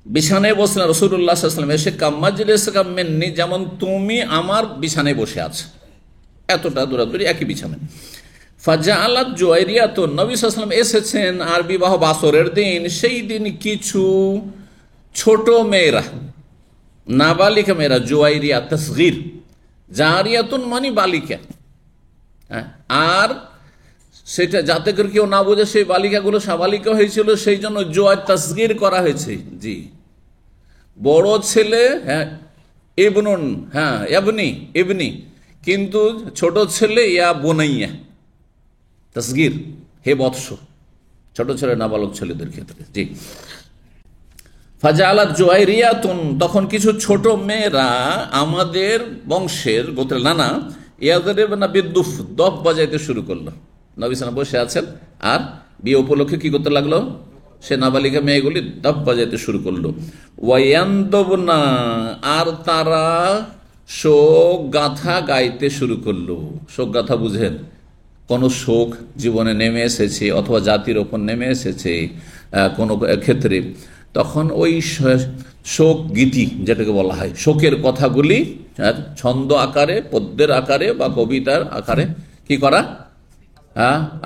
বিছানায় বসলেন রাসূলুল্লাহ সাল্লাল্লাহু আলাইহি ওয়াসাল্লাম, এসে কাম্মাজলিসুকা মিন্নি, যেমন তুমি আমার বিছানায় বসে আছো, এতটা দূরাদূরি একই বিছানায়। ফাজাআলাত জুয়াইরিয়াতুন, নবী সাল্লাল্লাহু আলাইহি ওয়াসাল্লাম এসেছেন আর বিবাহ বাসরের দিন, সেই দিন কিছু ছোট মেয়েরা, নাবালিকা মেয়েরা, জুয়াইরিয়া তাসগীর, জারিয়াতুন মানে বালিকা, আর সেটা যাতে করে কেউ না বোঝে সেই বালিকাগুলো সাবালিকা হয়েছিল, সেই জন্য জুয়াই তাসগীর করা হয়েছে। জি, বড় ছেলে হ্যাঁ ইবনুন, হ্যাঁ ইবনি, কিন্তু ছোট ছেলে ইয়া বোনাইয়া, তাসগীর হে বৎস, ছোট ছেলে নাবালক ছেলেদের ক্ষেত্রে। জি, ফাজাআলাত জুয়াইরিয়াতুন, তখন কিছু ছোট মেয়েরা আমাদের বংশের গোত্রের নানা, ইয়াদরিবনা বিদ্দুফ, দফ বাজাইতে শুরু করলো। নবী সাল্লাম বসে আছেন, আর বিয়ে উপলক্ষে কি করতে লাগলো, সে নাবালিকা মেয়েগুলি দাব বাজাইতে শুরু করলো। ওয়ায়ান্দবনা, আর তারা শোক গাথা গাইতে শুরু করলো। শোক গাথা বুঝেন, কোনো শোক জীবনে নেমে এসেছে অথবা জাতির ওপর নেমে এসেছে কোনো ক্ষেত্রে, তখন ওই শোক গীতি যেটাকে বলা হয়, শোকের কথাগুলি ছন্দ আকারে, পদ্যের আকারে বা কবিতার আকারে কি করা,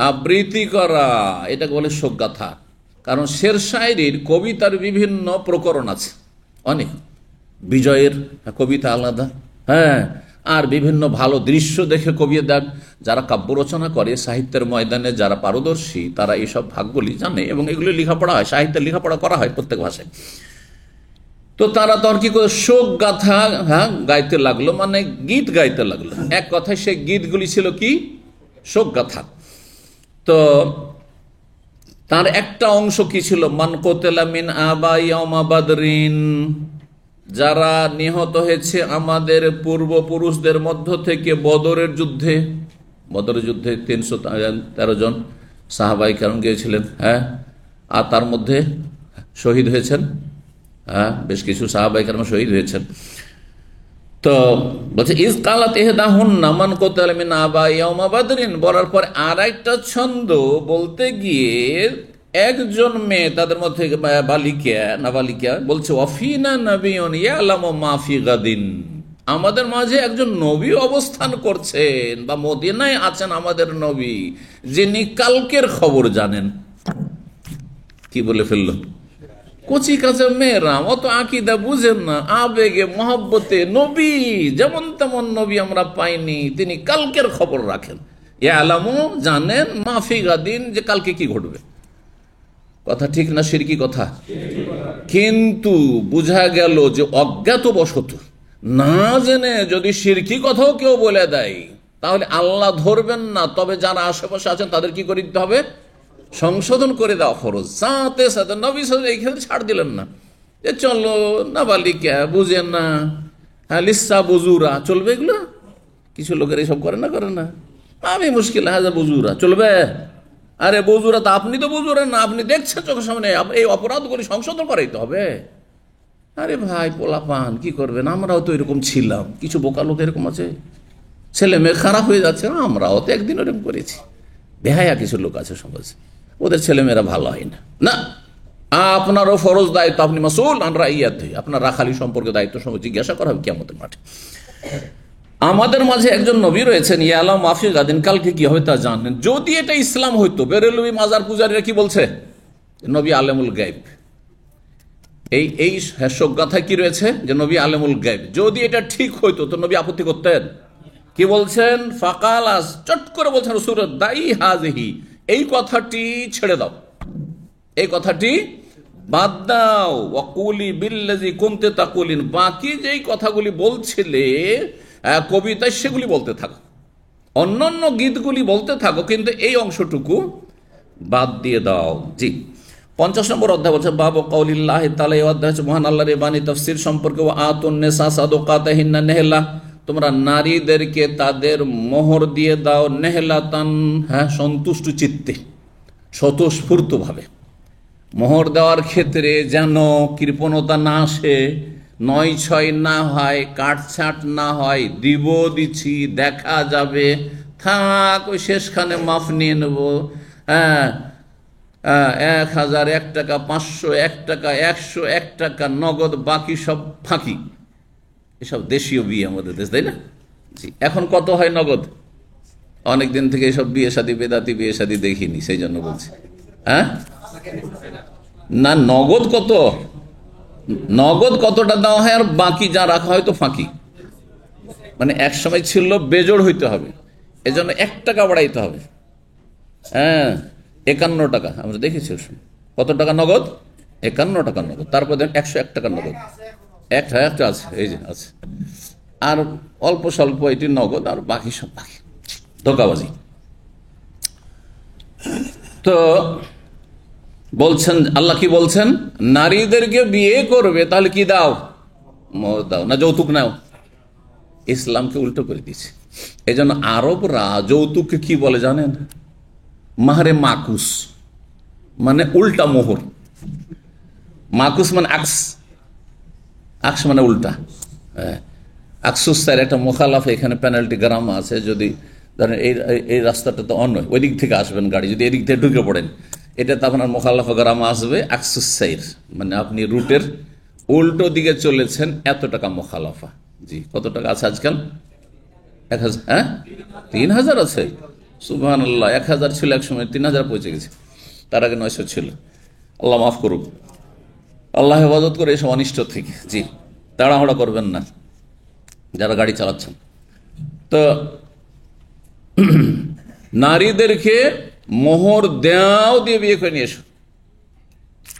আবৃত্তি করা, এটাকে বলে শোক গাথা। কারণ শের শায়েরির কবিতার বিভিন্ন প্রকরণ আছে, অনেক বিজয়ের কবিতা আলাদা, হ্যাঁ, আর বিভিন্ন ভালো দৃশ্য দেখে কবিতা, যারা কাব্য রচনা করে সাহিত্যের ময়দানে যারা পারদর্শী তারা এইসব ভাগগুলি জানে এবং এগুলি লেখাপড়া হয়, সাহিত্যের লেখাপড়া করা হয় প্রত্যেক ভাষায়। তো তারা তখন কি করে শোক গাথা গাইতে লাগলো, মানে গীত গাইতে লাগলো। এক কথায় সেই গীতগুলি ছিল কি, শোক গাথা। তো তার একটা অংশ কি ছিল, মান কোতেলা মিন আবাই ইয়াউমা বাদরিন, যারা নিহত হয়েছে আমাদের পূর্বপুরুষদের মধ্য থেকে বদরের যুদ্ধে। বদরের যুদ্ধে 313 জন সাহাবাই কেরাম গিয়েছিলেন, হ্যাঁ, আর তার মধ্যে শহীদ হয়েছেন, হ্যাঁ, বেশ কিছু সাহাবাই কেরাম শহীদ হয়েছেন। তো বলছে ইজ কালাত ইহদাহুন্না মান কোতালা মিন আবাই ইয়াউমা বাদরিন, বলার পর আর একটা ছন্দ বলতে গিয়ে একজন মেয়ে তাদের মধ্যে নাবালিকা বলছে ওয়াফিনা নাবিয়ুন ইয়ালামু মা ফি গাদিন, আমাদের মাঝে একজন নবী অবস্থান করছেন বা মদিনায় আছেন আমাদের নবী, যিনি কালকের খবর জানেন। কি বলে ফেললো, কচি কাঁচা মেয়েরা অত আকীদা বুঝেন না, আবেগে মহব্বতে নবী যেমন তেমন নবী আমরা পাইনি, তিনি কালকের খবর রাখেন। ইয়ালামু, জানেন, মা ফি গাদিন, যে কালকে কি ঘটবে। কথা ঠিক না শিরকি কথা? কিন্তু বুঝা গেল যে অজ্ঞাতবশত না জেনে যদি শিরকি কথাও কেউ বলে দেয় তাহলে আল্লাহ ধরবেন না, তবে যারা আশেপাশে আছেন তাদের কি করে দিতে হবে, সংশোধন করে দেওয়া ফরজ। সাথে সাথে নবী সাল্লাল্লাহু আলাইহি ওয়াসাল্লাম ছাড় দিলেন না, যে চলো নাবালিকা বুঝেন না, হ্যাঁ, লিসা বুজুরা চলবে এগুলো। কিছু লোকের এইসব করে না, আমি মুশকিল, হাজা বুজুরা চলবে। আরে বজুরা তো আপনি তো বজুরা না, আপনি দেখছেন চোখের সামনে, এই অপরাধগুলি সংশোধন করাইতে হবে। আরে ভাই পোলাপান কি করবেন, আমরাও তো এরকম ছিলাম, কিছু বোকা লোক এরকম আছে, ছেলে মেয়ে খারাপ হয়ে যাচ্ছে, আমরাও তো একদিন এরকম করেছি। বেহায়া কিছু লোক আছে সমাজে, ওদের ছেলে মেয়েরা ভালো হয় না। আপনারও ফরজ দায়িত্ব, আপনি মাসউল আন রাইয়াতি, আপনার রাখালি সম্পর্কে দায়িত্ব সম্পর্কে জিজ্ঞাসা করা হবে কিয়ামতের মাঠে। আমাদের মাঝে একজন নবী রয়েছেন, ইয়ালাম মাফি গাদিন, কালকে কি হবে তা জানেন। যদি এটা ইসলাম হইতো, বেরেলভী মাজার পূজারীরা কি বলছে, নবী আলেমুল গায়ব। এই শোকগাথায় কি রয়েছে, যে নবী আলেমুল গায়ব। যদি এটা ঠিক হইতো তো নবী আপত্তি করতেন? কি বলছেন, ফাকালাস, চট করে বলছেন রাসূল, দাই হাযিহি, এই কথাটি ছেড়ে দাও, এই কথাটি বাদ দাও। ওয়াকুলি বিল্লাযী কুনতা তাকুলিন, বাকি যেই কথাগুলি বলছিলে কবিতায় সেগুলি বলতে থাকো, অন্যান্য গীতগুলি বলতে থাকো, কিন্তু এই অংশটুকু বাদ দিয়ে দাও। জি, 50 নম্বর অধ্যায় বলছে বাবু কাউলিল্লাহি তাআলা, এই অধ্যায় হচ্ছে মহান আল্লাহর বাণী তাফসীর সম্পর্কে। ওয়া আতুন নিসা সাদকাতিহিন্না নেহলা, তোমরা নারীদেরকে তাদের মোহর দিয়ে দাও, নেহলাতান, হ্যাঁ, সন্তুষ্ট চিত্তে, স্বতঃস্ফূর্ত ভাবে। মোহর দেওয়ার ক্ষেত্রে যেন কৃপণতা না আসে, 9-6 না হয়, কাটছাট না হয়, দিচ্ছি দেখা যাবে, থাক ওই শেষখানে মাফ নিয়ে নেব, হ্যাঁ, 1001 টাকা, 501 টাকা, 101 টাকা নগদ, বাকি সব ফাঁকি। এসব দেশীয় বিয়ে আমাদের দেশ, তাই না? জি, এখন কত হয় নগদ? অনেকদিন থেকে এসব বিয়ে শাদী, বেদাতি বিয়ে শাদী দেখিনি, সেই জন্য বলছি। হ্যাঁ, না, নগদ কতটা দেওয়া হয়, আর বাকি যা রাখা হয় তো ফাঁকি। মানে এক সময় ছিল বেজোড় হইতে হবে, এজন্য 1 টাকা বাড়াইতে হবে। হ্যাঁ, 51 টাকা আমরা দেখেছি। কত টাকা নগদ? 51 টাকা নগদ। তারপর 101 টাকা নগদ, একটা আছে, এই যে আছে, আর অল্প স্বল্প এটি নগদ, আর বাকি সব বাকি ধোঁকাবাজি। তো বলছেন আল্লাহ, কি বলছেন, নারীদেরকে বিয়ে করবে তাহলে কি দাও, মোহর দাও, না যৌতুক নাও। ইসলামকে উল্টো করে দিয়েছে। এই জন্য আরবরা যৌতুককে কি বলে জানেন? মাহরে মাকুস মানে উল্টা মোহর, মাকুস মানে আকস, আকস মানে উল্টা। হ্যাঁ, আকসুস স্যার একটা মোখালাফ, এখানে পেনাল্টি গ্রাম আছে। যদি ধরেন এই রাস্তাটা তো অন্য, ওই দিক থেকে আসবেন গাড়ি, যদি এদিক থেকে ঢুকে পড়েন, এটা তো আপনার মোখালাফা গ্রাম আসবে আকসুস সাইর, মানে আপনি রুটের উল্টো দিকে চলেছেন, এত টাকা মোখালাফা। জি, কত টাকা আছে আজকাল? 1000? হ্যাঁ, 3000 আছে। সুবহানাল্লাহ, 1000 ছিল এক সময়, 3000 পৌঁছে গেছে। তার আগে 900 ছিল। আল্লাহ মাফ করুক, আল্লাহ হেফাজত করে এসব অনিষ্ট থেকে। জি, তাড়াহুড়া করবেন না যারা গাড়ি চালাচ্ছেন। তো নারীদেরকে মোহর দেওয়াও দিয়ে বিয়ে করে নিয়ে এসো,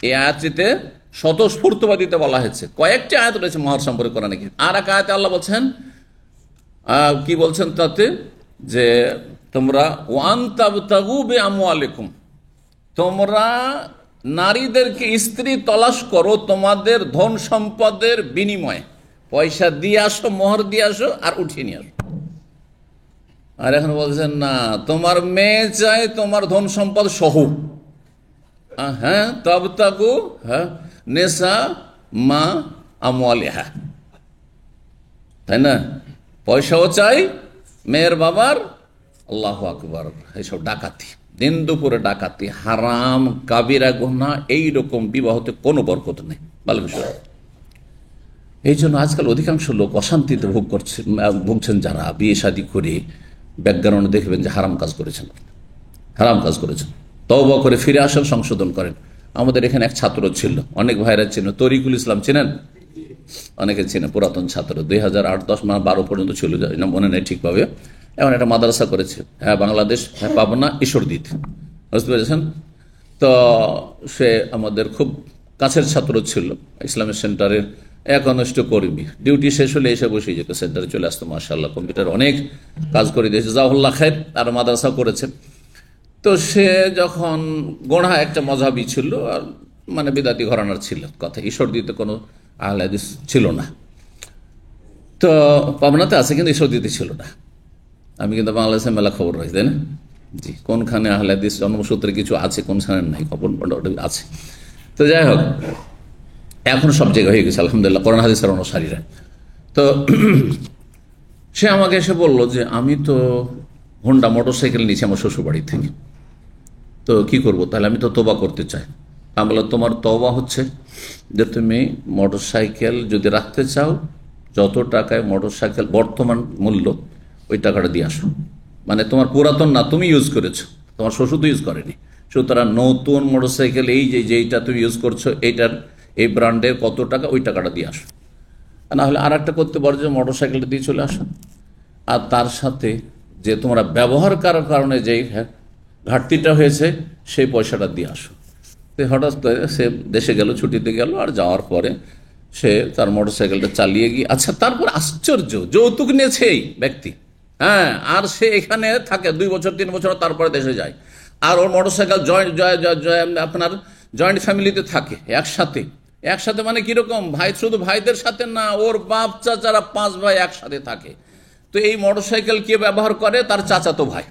এই আয়াতটিতে স্বতঃস্ফূর্তবাদিতে বলা হয়েছে। কয়েকটি আয়াত রয়েছে মোহর সম্পর্কে কোরআনে। আর এক আয়াতে আল্লাহ বলছেন, কি বলছেন তাতে, যে তোমরা ওয়ান তাবতাগু বিআমওয়ালিকুম, তোমরা নারীদেরকে স্ত্রী তলাশ করো তোমাদের ধন সম্পদের বিনিময়ে। পয়সা দিয়ে আসো, মোহর দিয়ে আসো, আর উঠিয়ে নিয়ে আসো। আর এখন বলছেন না, তোমার মেয়ে চাই তোমার ধন সম্পদ সহ। হ্যাঁ, তাবতাগু, হ্যাঁ, নেশা মা আমওয়ালিহা, তাই না? পয়সাও চাই মেয়ের বাবার। আল্লাহু আকবার, এইসব ডাকাতি, দিন দুপুরে ডাকাতি, হারাম কাবিরা গুনাহ। এইরকম বিবাহতে কোনো বরকত নেই, ভালো বিষয়। এই জন্য আজকাল অধিকাংশ লোক অশান্তিতে ভুগছেন যারা বিয়ে শাদী করে ব্যাকগ্রাউন্ডে দেখবেন যে হারাম কাজ করেছেন, হারাম কাজ করেছেন। তওবা করে ফিরে আসেন, সংশোধন করেন। আমাদের এখানে এক ছাত্র ছিল, অনেক ভাইরা ছিল, তরিকুল ইসলাম চিনেন? অনেকে চিনে, পুরাতন ছাত্র, 2008-10 না 12 পর্যন্ত ছিল, না মনে নেই ঠিকভাবে। এমন একটা মাদ্রাসা করেছে, হ্যাঁ, বাংলাদেশ, হ্যাঁ, পাবনা ঈশ্বরদীতে, বুঝতে পেরেছেন? তো সে আমাদের খুব কাছের ছাত্র ছিল, ইসলামিক সেন্টারের একনিষ্ঠ কর্মী। ডিউটি শেষ হলে এসে বসে যেত, সেন্টারে চলে আসতো। মাশাআল্লাহ, কম্পিউটার অনেক কাজ করে দিয়েছে, জাযাকাল্লাহ খায়র। আর মাদ্রাসা করেছে। তো সে যখন গোড়া একটা মযহাবী ছিল, আর মানে বিদাতি ঘরানার ছিল, কথা ঈশ্বরদীতে কোনো আহলে হাদিস ছিল না। তো পাবনাতে আছে, কিন্তু ঈশ্বরদীতে ছিল না। আমি কিন্তু বাংলাদেশে মেলা খবর রাখি, তাই না? জি, কোনখানে আহলে হাদিস জন্মসূত্রে কিছু আছে, কোনখানে নাই, খবর আছে। তো যাই হোক, এখন সব জায়গায় হয়ে গেছে আলহামদুলিল্লাহ, কোরআন হাদিসের অনুসারীরা। তো সে আমাকে এসে বললো যে আমি তো হোন্ডা মোটরসাইকেল নিয়েছি আমার শ্বশুরবাড়ি থেকে, তো কি করব? তাহলে আমি তো তওবা করতে চাই। আমি বললাম, তোমার তওবা হচ্ছে যে তুমি মোটরসাইকেল যদি রাখতে চাও, যত টাকায় মোটরসাইকেল বর্তমান মূল্য, ওই টাকাটা দিয়ে আসো। মানে তোমার পুরাতন না, তুমি ইউজ করেছো, তোমার শ্বশুর তো ইউজ করেনি। সুতরাং নতুন মোটরসাইকেল, এই যেইটা তুমি ইউজ করছো, এইটার এই ব্র্যান্ডের কত টাকা, ওই টাকাটা দিয়ে আসো। না হলে আর একটা করতে পারো, যে মোটরসাইকেলটা দিয়ে চলে আসো, আর তার সাথে যে তোমরা ব্যবহার করার কারণে যেই ঘাটতিটা হয়েছে, সেই পয়সাটা দিয়ে আসো। তো হঠাৎ করে সে দেশে গেল, ছুটিতে গেল, আর যাওয়ার পরে সে তার মোটরসাইকেলটা চালিয়ে গিয়ে, আচ্ছা, তারপর আশ্চর্য, যৌতুক নিয়েছে এই ব্যক্তি, হ্যাঁ, আর সে এখানে থাকে 2 বছর 3 বছর, তারপরে দেশে যায়। আর ওর মোটরসাইকেল আপনার জয়েন্ট ফ্যামিলিতে থাকে, একসাথে মানে কিরকম ভাই, শুধু ভাইদের সাথে না, ওর বাপ চাচারা 5 ভাই একসাথে থাকে। তো এই মোটরসাইকেল কে ব্যবহার করে? তার চাচাতো ভাই।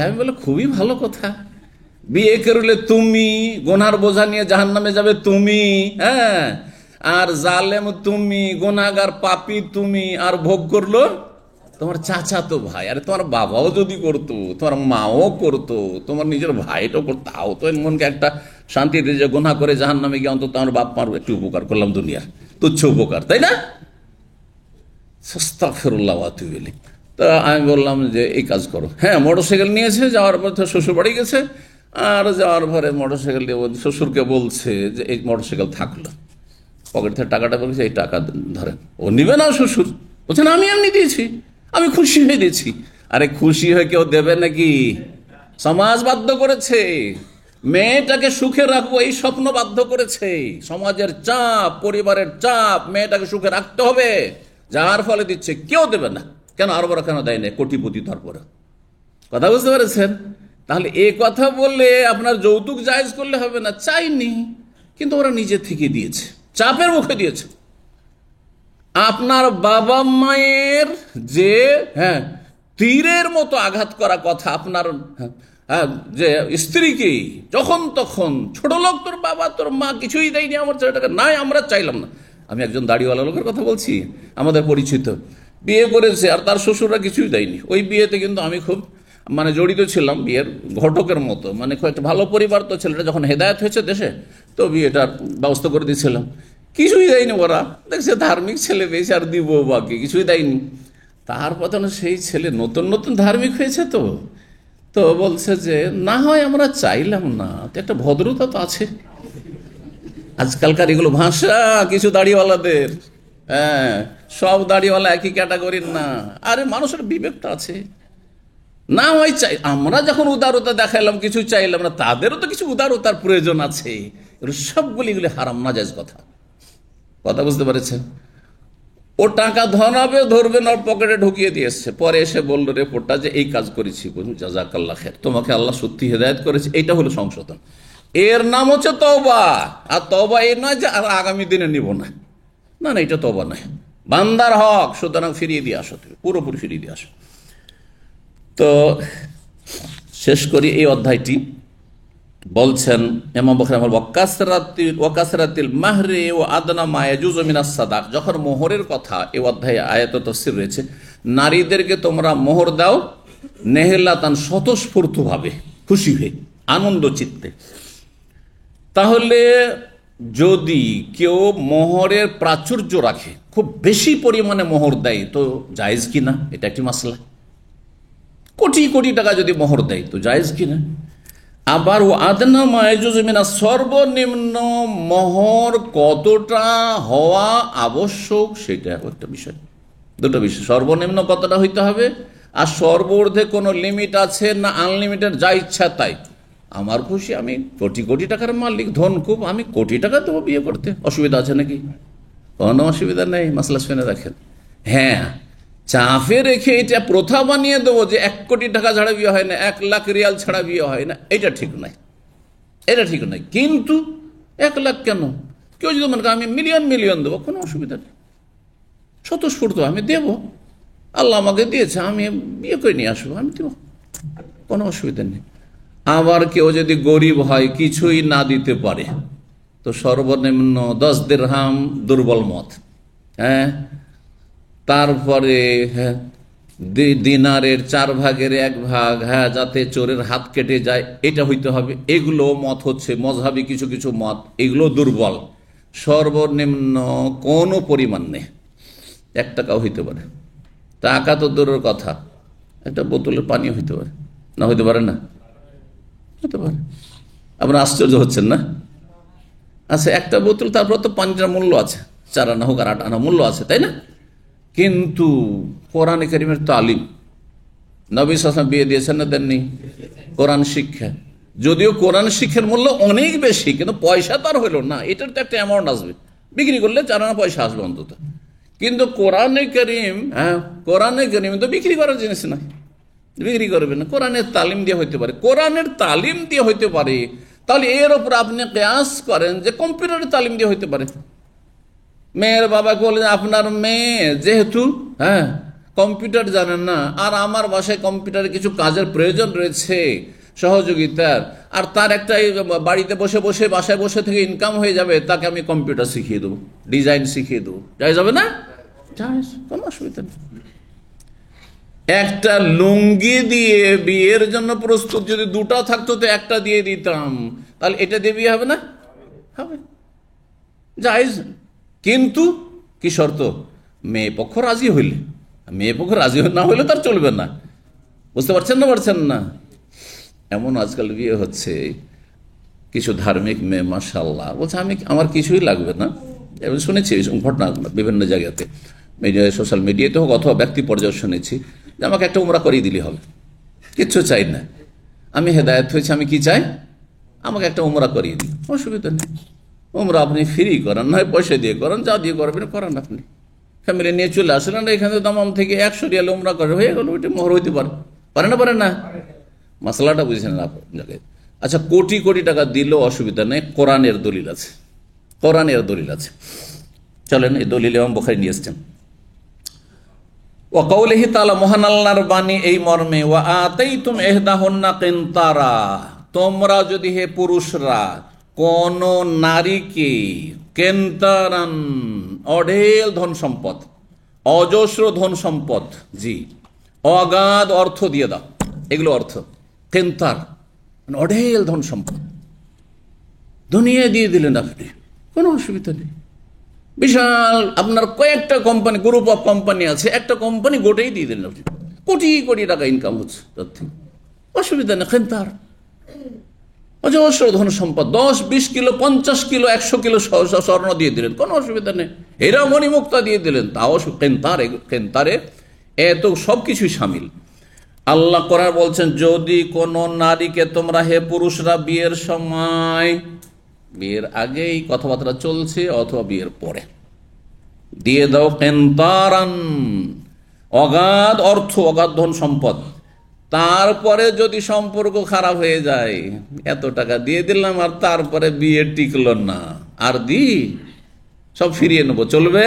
আমি বলে, খুবই ভালো কথা, বিয়ে করলে তুমি, গোনার বোঝা নিয়ে জাহান্নামে যাবে তুমি, হ্যাঁ, আর জালেম তুমি, গোনাগার পাপী তুমি, আর ভোগ করলো তোমার চাচাতো ভাই। আরে তোমার বাবাও যদি করতো, তোমার মাও করতো, তোমার নিজের ভাইটাও করতো, তাও তো মনকে একটা শান্তি দিয়ে, যে গোনা করে জাহান্নামে গিয়ে অন্তত আমার বাপ মার একটু উপকার করলাম, দুনিয়ার তুচ্ছ উপকার, তাই না? আস্তাগফিরুল্লাহ ওয়া আতুবু ইলাইহি। তা আমি বললাম যে এই কাজ করো। হ্যাঁ, মোটরসাইকেল নিয়েছে, যাওয়ার পর শ্বশুর বাড়ি গেছে, আর যাওয়ার পরে মোটরসাইকেল দিয়ে শ্বশুরকে বলছে যে এই মোটরসাইকেল থাকলো, পকেট থেকে টাকাটা বলছে, এই টাকা ধরেন। ও নিবে না শ্বশুর, বলছে না, আমি এমনি দিয়েছি, আমি খুশি হয়ে দিয়েছি। আরে খুশি হয়ে কেউ দেবে নাকি? সমাজ বাধ্য করেছে, মেয়েটাকে সুখে রাখবো এই স্বপ্ন বাধ্য করেছে, সমাজের চাপ, পরিবারের চাপ, মেয়েটাকে সুখে রাখতে হবে, যার ফলে দিচ্ছে। কেউ দেবে না কেন? আরবরা কেন দেয় না? কোটিপতি, তারপরে কথা বুঝতে পেরেছেন? তাহলে এ কথা বললে আপনার যৌতুক জায়েজ করলে হবে না, চাইনি, কিন্তু ওরা নিজে থেকে দিয়েছে, চাপের মুখে দিয়েছে। আপনার বাবা মায়ের যে, হ্যাঁ, তীরের মতো আঘাত করা কথা আপনার যে স্ত্রীকে যখন তখন, ছোট লোক তোর বাবা তোর মা কিছুই দেয়নি আমার ছেলেটাকে, নাই আমরা চাইলাম না। আমি একজন দাড়িওয়ালা লোকের কথা বলছি, আমাদের পরিচিত, বিয়ে করেছে আর তার শ্বশুররা কিছুই দেয়নি। ওই বিয়েতে কিন্তু আমি খুব জড়িত ছিলাম, বিয়ের ঘটকের মতো। একটা ভালো পরিবার, তো ছেলেটা যখন হেদায়েত হয়েছে দেশে, তো বিয়েটার ব্যবস্থা করে দিয়েছিলাম। কিছুই দেয়নি ওরা, দেখছে ধার্মিক ছেলে পেয়েছে আর দিব বাকি, কিছুই দেয়নি। তারপর সেই ছেলে নতুন নতুন ধার্মিক হয়েছে, তো বলছে যে না হয় আমরা চাইলাম না, তো একটা ভদ্রতা তো আছে। আজকালকার এগুলো ভাষা কিছু দাড়িওয়ালাদের, হ্যাঁ, সব দাড়িওয়ালা একই ক্যাটাগরির না। আরে মানুষের বিবেকটা আছে, না হয় চাই। আমরা যখন উদারতা দেখাইলাম, কিছু চাইলাম না, তাদেরও তো কিছু উদারতার প্রয়োজন আছে। সবগুলি হারাম নাজায়েজ কথা, কথা বুঝতে পেরেছেন? ও টাকা ধনাবে, ধরবে না, পকেটে ঢুকিয়ে দিয়ে এসছে, পরে এসে বললো রিপোর্টটা যে এই কাজ করেছি, বলুন জাযাকাল্লাহ খায়ের, তোমাকে আল্লাহ সত্যি হেদায়েত করেছে। এইটা হলো সংশোধন, এর নাম হচ্ছে তওবা। আর তওবা এই নয় যে আর আগামী দিনে নিব না, না না, এটা তওবা নয়, বান্দার হক, সুতরাং ফিরিয়ে দিয়ে আসো, তুমি পুরোপুরি ফিরিয়ে দিয়ে আসো। তো শেষ করি এই অধ্যায়টি। বলছেন ইমাম বুখারী ওয়াকাসরাতিল মাহরি ওয়া আদনা মা ইয়াজুজু মিনাস সাদাক। যখন মোহরের কথা এই অধ্যায়ে আয়াত তাফসীর রয়েছে, নারীদেরকে তোমরা মোহর দাও নেহলাতান, স্বতঃস্ফূর্তভাবে, খুশি হয়ে, আনন্দ চিত্তে। তাহলে যদি কেউ মোহরের প্রাচুর্য রাখে, খুব বেশি পরিমাণে মোহর দেয়, তো জায়েজ কিনা, এটা একটি মাসলা। কোটি কোটি টাকা যদি মোহর দেয় তো জায়েজ কিনা। আবার ও আদনা মায়াজুজ মিনা, সর্বনিম্ন মোহর কতটা হওয়া আবশ্যক, সেটা একটা বিষয়। দুটো বিষয়, সর্বনিম্ন কতটা হইতে হবে, আর সর্বঊর্ধ্বে কোনো লিমিট আছে না, আনলিমিটেড, যা ইচ্ছা তাই। আমার খুশি, আমি কোটি কোটি টাকার মালিক, ধন খুব, আমি কোটি টাকা দেবো বিয়ে করতে, অসুবিধা আছে নাকি? কোনো অসুবিধা নেই, মাসলা শুনে রাখেন। হ্যাঁ, চাপে রেখে এটা প্রথা বানিয়ে দেবো যে 1 কোটি টাকা ছাড়া বিয়ে হয় না, 1 লাখ রিয়াল ছাড়া বিয়ে হয় না, এটা ঠিক নয়, এটা ঠিক নয়। কিন্তু 1 লাখ কেন, কেউ যদি মনে করে আমি মিলিয়ন দেবো, কোনো অসুবিধা নেই, স্বতঃস্ফূর্ত আমি দেবো, আল্লাহ আমাকে দিয়েছে, আমি বিয়ে করে নিয়ে আসবো, আমি দেবো, কোনো অসুবিধা নেই। আবার কেউ যদি গরিব হয়, কিছুই না দিতে পারে, তো সর্বনিম্ন 10 দিরহাম দুর্বল মত, হ্যাঁ, তারপরে দিনারের 4 ভাগের 1 ভাগ, হ্যাঁ, যাতে চোরের হাত কেটে যায়, এটা হইতে হবে। এগুলো মত হচ্ছে মযহাবী কিছু কিছু মত, এগুলো দুর্বল। সর্বনিম্ন কোনো পরিমাণ নেই, 1 টাকাও হইতে পারে, টাকা তো দূরের কথা, একটা বোতলের পানি হইতে পারে, না হইতে পারে না, হতে পারে। আপনারা আশ্চর্য হচ্ছেন না? আচ্ছা, একটা বোতল, তারপর তো পানিটার মূল্য আছে, 4 আনা হোক আর 8 আনা মূল্য আছে, তাই না? কিন্তু কোরআনে কারীমের তালিম, নবী সাল্লাল্লাহু আলাইহি ওয়াসাল্লাম বিয়ে দিয়েছেন না দেননি? কোরআন শিক্ষা, যদিও কোরআন শিক্ষার মূল্য অনেক বেশি, কিন্তু পয়সা তার হইল না, এটার তো একটা অ্যামাউন্ট আসবে, বিক্রি করলে 4 আনা পয়সা আসবে অন্তত। কিন্তু কোরআনে কারীম, হ্যাঁ, কোরআনে কারীম তো বিক্রি করার জিনিস না, বিক্রি করবে না। কোরআনের তালিম দিয়ে হইতে পারে, কোরআনের তালিম দিয়ে হইতে পারে। তাহলে এর ওপর আপনি কিয়াস করেন যে কম্পিউটারের তালিম দিয়ে হইতে পারে। মেয়ের বাবাকে বলেন আপনার মেয়ে যেহেতু, হ্যাঁ, কম্পিউটার জানেন না, আর আমার বাসায় কম্পিউটারে কিছু কাজের প্রয়োজন রয়েছে, সহযোগিতার, আর তার একটা বাড়িতে বসে বসে, বাসায় বসে থেকে ইনকাম হয়ে যাবে, তাকে আমি কম্পিউটার শিখিয়ে দেবো, ডিজাইন শিখিয়ে দেবো, যাই যাবে না, কোনো অসুবিধা নেই। একটা লুঙ্গি দিয়ে বিয়ের জন্য প্রস্তুত যদি 2টা থাকতো তো 1টা দিয়ে দিতাম, তাহলে এটা দিয়ে বিয়ে হবে না? হবে, জায়েজ। কিন্তু কি শর্ত? মেয়ে পক্ষ রাজি হইলে, মেয়ে পক্ষ রাজি না হইলে তার চলবে না। বুঝতে পারছেন না? এমন আজকাল বিয়ে হচ্ছে, কিছু ধার্মিক মেয়ে মাশাআল্লাহ বলছে আমার কিছুই লাগবে না। এবার শুনেছি এইসব ঘটনা বিভিন্ন জায়গাতে, সোশ্যাল মিডিয়াতে হোক অথবা ব্যক্তি পর্যায়ে শুনেছি যে আমাকে একটা উমরা করিয়ে দিলে হবে, কিচ্ছু চাই না, আমি হেদায়েত হয়েছি, আমি কি চাই, আমাকে একটা উমরা করিয়ে দিই, অসুবিধা নেই। উমরা আপনি ফ্রি করান, নয় পয়সা দিয়ে করান, যা দিয়ে করবেন করান, আপনি ফ্যামিলি নিয়ে চলে আসলেন, এখানে দামাম থেকে 100 রিয়াল উমরা করে হয়ে গেল, ওইটা মোহর হইতে পারে না? মশলাটা বুঝছেন না আপনাকে? আচ্ছা, কোটি কোটি টাকা দিলেও অসুবিধা নেই, কোরআনের দলিল আছে, কোরআনের দলিল আছে। চলেন এই দলিল ইমাম বুখারী নিয়ে এসেছেন। ওয়া কাউলিহি তাআলা, মহান আল্লাহর বাণী এই মর্মে, ওয়া আতাইতুম ইহদাহুন্না কিনতারা, তোমরা যদি হে পুরুষরা কোন নারীকে কেন্তারান অঢেল ধন সম্পদ, অজস্র ধন সম্পদ, জি অগাধ অর্থ দিয়ে দাও, এগুলো অর্থ কেন্তার মানে অঢেল ধন সম্পদ দুনিয়া দিয়ে দিলেন আপনি, কোনো অসুবিধা নেই। বিশাল আপনার কয়েকটা কোম্পানি, গ্রুপ অফ কোম্পানি আছে, একটা কোম্পানি গোটাই দিয়ে দিলেন আপনি, কোটি কোটি টাকা ইনকাম হচ্ছে তার থেকে, অসুবিধা নেই। কেন্তার অজস্র ধন সম্পদ, 10-20 কিলো 50 কিলো 100 কিলো স্বর্ণ দিয়ে দিলেন, কোনো অসুবিধা নেই। এরা মণিমুক্তা দিয়ে দিলেন, তাও কেন্তারে এত সব কিছুই সামিল। আল্লাহ কোরআন বলছেন, যদি কোন নারীকে তোমরা হে পুরুষরা বিয়ের সময়, বিয়ের আগেই কথাবার্তা চলছে অথবা বিয়ের পরে, দিয়ে দাও কেন্তারান অগাধ অর্থ, অগাধ ধন সম্পদ, তারপরে যদি সম্পর্ক খারাপ হয়ে যায়, এত টাকা দিয়ে দিলাম আর তারপরে বিয়ে টিকলো না, আর সব ফিরিয়ে নেবো, চলবে?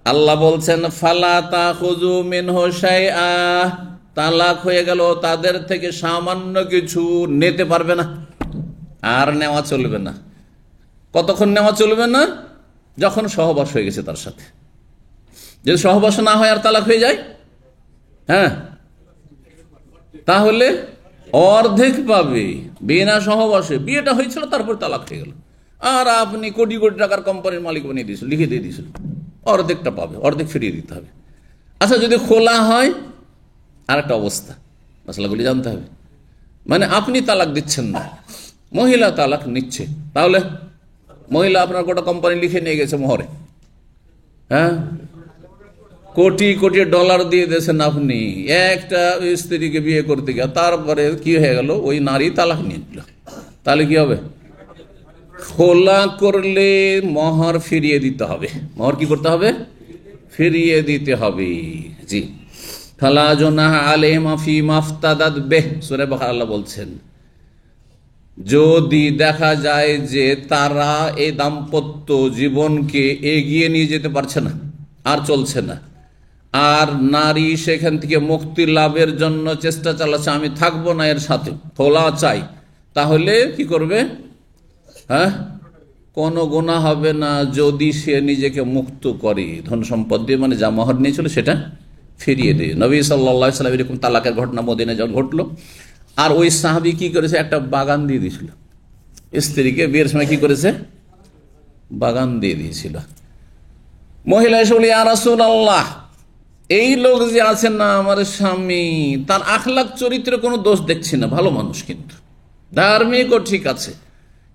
আল্লাহ বলছেন, ফালা তাখুযু মিনহু শাইআ, তালাক হয়ে গেল, তাদের থেকে সামান্য কিছু নিতে পারবে না, আর নেওয়া চলবে না। কতক্ষণ নেওয়া চলবে না? যখন সহবাস হয়ে গেছে তার সাথে। যদি সহবাস না হয় আর তালাক হয়ে যায়, হ্যাঁ, তাহলে অর্ধেক পাবে। বিনা সহবাসে বিয়েটা হয়েছিল, তারপর তালাক হয়ে গেল, আর আপনি কোটি কোটি টাকার কোম্পানির মালিক বানিয়ে দিয়েছিল, লিখে দিয়ে দিয়েছিল, অর্ধেকটা পাবে, অর্ধেক ফিরিয়ে দিতে হবে। আচ্ছা, যদি খোলা হয় আর একটা অবস্থা, মশলাগুলি জানতে হবে। মানে আপনি তালাক দিচ্ছেন না, মহিলা তালাক নিচ্ছে, তাহলে মহিলা আপনার গোটা কোম্পানি লিখে নিয়ে গেছে মোহরে, হ্যাঁ, কোটি কোটি ডলার দিয়ে দিয়েছেন আপনি একটা স্ত্রীকে বিয়ে করতে গিয়ে, তারপরে কি হয়ে গেল, ওই নারী তালাক নিয়ে নিল, তাহলে কি হবে? খোলা করলে মোহর ফিরিয়ে দিতে হবে। মোহর কি করতে হবে? ফিরিয়ে দিতে হবে, জি। ফালা জুনাহা আলাইহিমা ফীমা ইফতাদাত বিহি, সূরা বাকারা আল্লাহ বলছেন, যদি দেখা যায় যে তারা এই দাম্পত্য জীবনকে এগিয়ে নিয়ে যেতে পারছে না, আর চলছে না, আর নারী সেখান থেকে মুক্তি লাভের জন্য চেষ্টা চালাচ্ছে, আমি থাকবো না এর সাথে, খোলা চাই, তাহলে কি করবে? হ্যাঁ, কোনো গুনাহ হবে না যদি সে নিজেকে মুক্ত করে, ধন সম্পদ দিয়ে, মানে যা মোহর নিয়েছিল সেটা ফিরিয়ে দেয়। নবী সাল্লাল্লাহু আলাইহি ওয়াসাল্লাম এরকম তালাকের ঘটনা মদিনায় যখন ঘটলো, আর ওই সাহাবী কি করেছে, একটা বাগান দিয়ে দিয়েছিল স্ত্রীকে, বিয়ের সময় কি করেছে, বাগান দিয়ে দিয়েছিল। মহিলা এসে বলি, ইয়া রাসূলুল্লাহ, এই লোক যে আছেন না আমার স্বামী, তার আখলাক চরিত্রে কোনো দোষ দেখছি না, ভালো মানুষ, কিন্তু ধার্মিকও ঠিক আছে,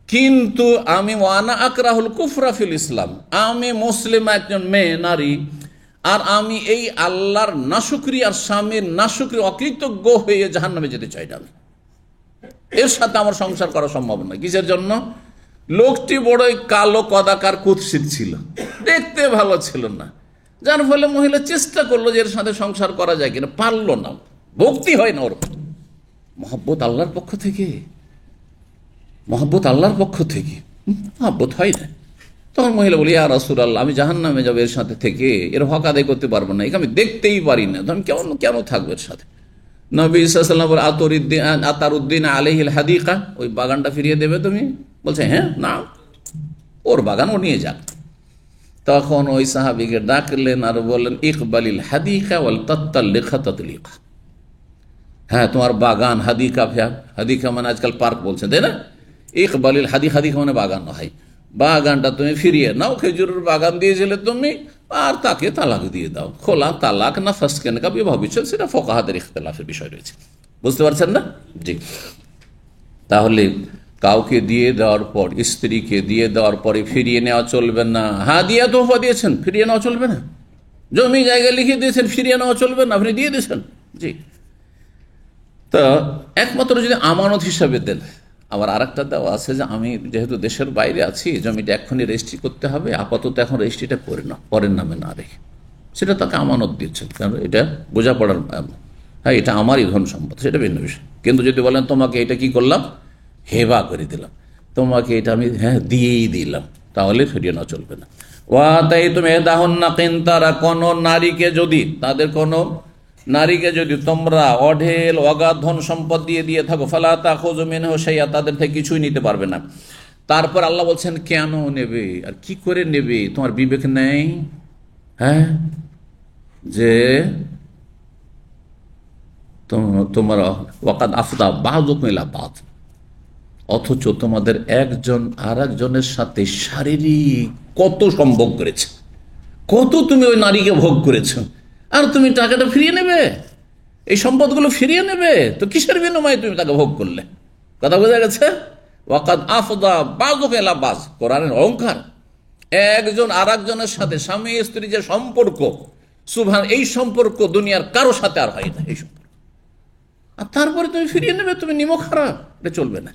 কিন্তু আমি ওয়ানা আকরাহুল কুফরা ফিল ইসলাম, আমি মুসলিম একজন মেয়ে নারী, আর আমি এই আল্লাহর নাশুকরি আর স্বামীর নাশুকরি অকৃতজ্ঞ হয়ে জাহান্নামে যেতে চাই না, আমি এর সাথে আমার সংসার করা সম্ভব নয়। কিসের জন্য? লোকটি বড়ই কালো কদাকার কুৎসিত ছিল, দেখতে ভালো ছিল না, যার ফলে মহিলা চেষ্টা করলো যে এর সাথে সংসার করা যায় কিনা, পারলো না, ভক্তি হয় না ওর। মহব্বত আল্লাহর পক্ষ থেকে, মহব্বত আল্লাহর পক্ষ থেকে, মহব্বত হয় না। তখন মহিলা বলি, ইয়া রাসূলুল্লাহ, আমি জাহান্নামে যাবো এর সাথে থেকে, এর হক আদায় করতে পারবো না, একে আমি দেখতেই পারি না, আমি কেন থাকবো এর সাথে? নবী সাল্লাল্লাহু আলাইহি ওয়াসাল্লাম, আতারুদ্দিন আলাইহিল হাদিকা, ওই বাগানটা ফিরিয়ে দেবে তুমি? বলছে, হ্যাঁ, না, ওর বাগান ও নিয়ে যাক। তখন ওই সাহাবীকে ডাকলেন আর বললেন, ইকবালিল হাদিকা ওয়াল তাতাল্লিকা তাতলিকা, হ্যাঁ, তোমার বাগান, হাদিকা, হাদিকা মানে আজকাল পার্ক বলছেন, তাই না? ইকবালিল হাদিকা মানে বাগান হয়, বাগানটা তুমি ফিরিয়ে নাও, খেজুরের বাগান দিয়েছিলে তুমি, আর তাকে তালাক দিয়ে দাও। খোলা তালাক না ফাসকেন কা বিবাহ বিচ্ছেদ, সেটা ফুকাহাদের ইখতিলাফের বিষয় রয়েছে, বুঝতে পারছেন না? জি। তাহলে কাউকে দিয়ে দেওয়ার পর, স্ত্রীকে দিয়ে দেওয়ার পরে ফিরিয়ে নেওয়া চলবে না। হাদিয়া তোহফা দিয়েছেন, ফিরিয়ে নেওয়া চলবে না। জমি জায়গা লিখে দিয়েছেন, ফিরিয়ে নেওয়া চলবে না, আপনি দিয়ে দিয়েছেন, জি। তা একমাত্র যদি আমানত হিসাবে দেন। আবার আর একটা দেওয়া আছে যে আমি যেহেতু দেশের বাইরে আছি, জমিটা এক্ষুনি রেজিস্ট্রি করতে হবে, আপাতত এখন রেজিস্ট্রিটা করে না, পরের নামে না রেখে, সেটা তাকে আমানত দিচ্ছেন, কারণ এটা বোঝাপড়ার, হ্যাঁ, এটা আমারই ধন সম্পদ, সেটা ভিন্ন বিষয়। কিন্তু যদি বলেন তোমাকে এটা কি করলাম, হেবা করে দিলাম, তোমাকে এটা আমি, হ্যাঁ, দিয়েই দিলাম, তাহলে ফিরিয়ে নেওয়া চলবে না। ওয়াতাইতুম ইহদাহুন্না কিনতারা, কোন নারীকে যদি, তাদের কোন নারীকে যদি তোমরা অঢেল অগাধ ধন সম্পদ দিয়ে থাকো, ফালা তাখুযু মিনহু শাইআ, তাদের থেকে কিছুই নিতে পারবে না। তারপর আল্লাহ বলছেন কেন নেবে আর কি করে নেবে, তোমার বিবেক নেই? হ্যাঁ, যে তোমার ওয়াকাদ আফদা বাযুকুম ইলা বায, অথচ তোমাদের একজন আর একজনের সাথে শারীরিক কত সম্ভোগ করেছে, কত তুমি ওই নারীকে ভোগ করেছো, আর তুমি টাকাটা ফিরিয়ে নেবে, এই সম্পদগুলো ফিরিয়ে নেবে? তো কিসের বিনিময়ে তুমি তাকে ভোগ করলে? কথা বোঝা গেছে? ওয়াকাদ আফদা বাযুকুম ইলা বায, কোরআনের অহংকার। একজন আর একজনের সাথে স্বামী স্ত্রী যে সম্পর্ক, সুবহান, এই সম্পর্ক দুনিয়ার কারো সাথে আর হয় না এই সম্পর্ক, আর তারপরে তুমি ফিরিয়ে নেবে, তুমি নিমক খারাপ, এটা চলবে না।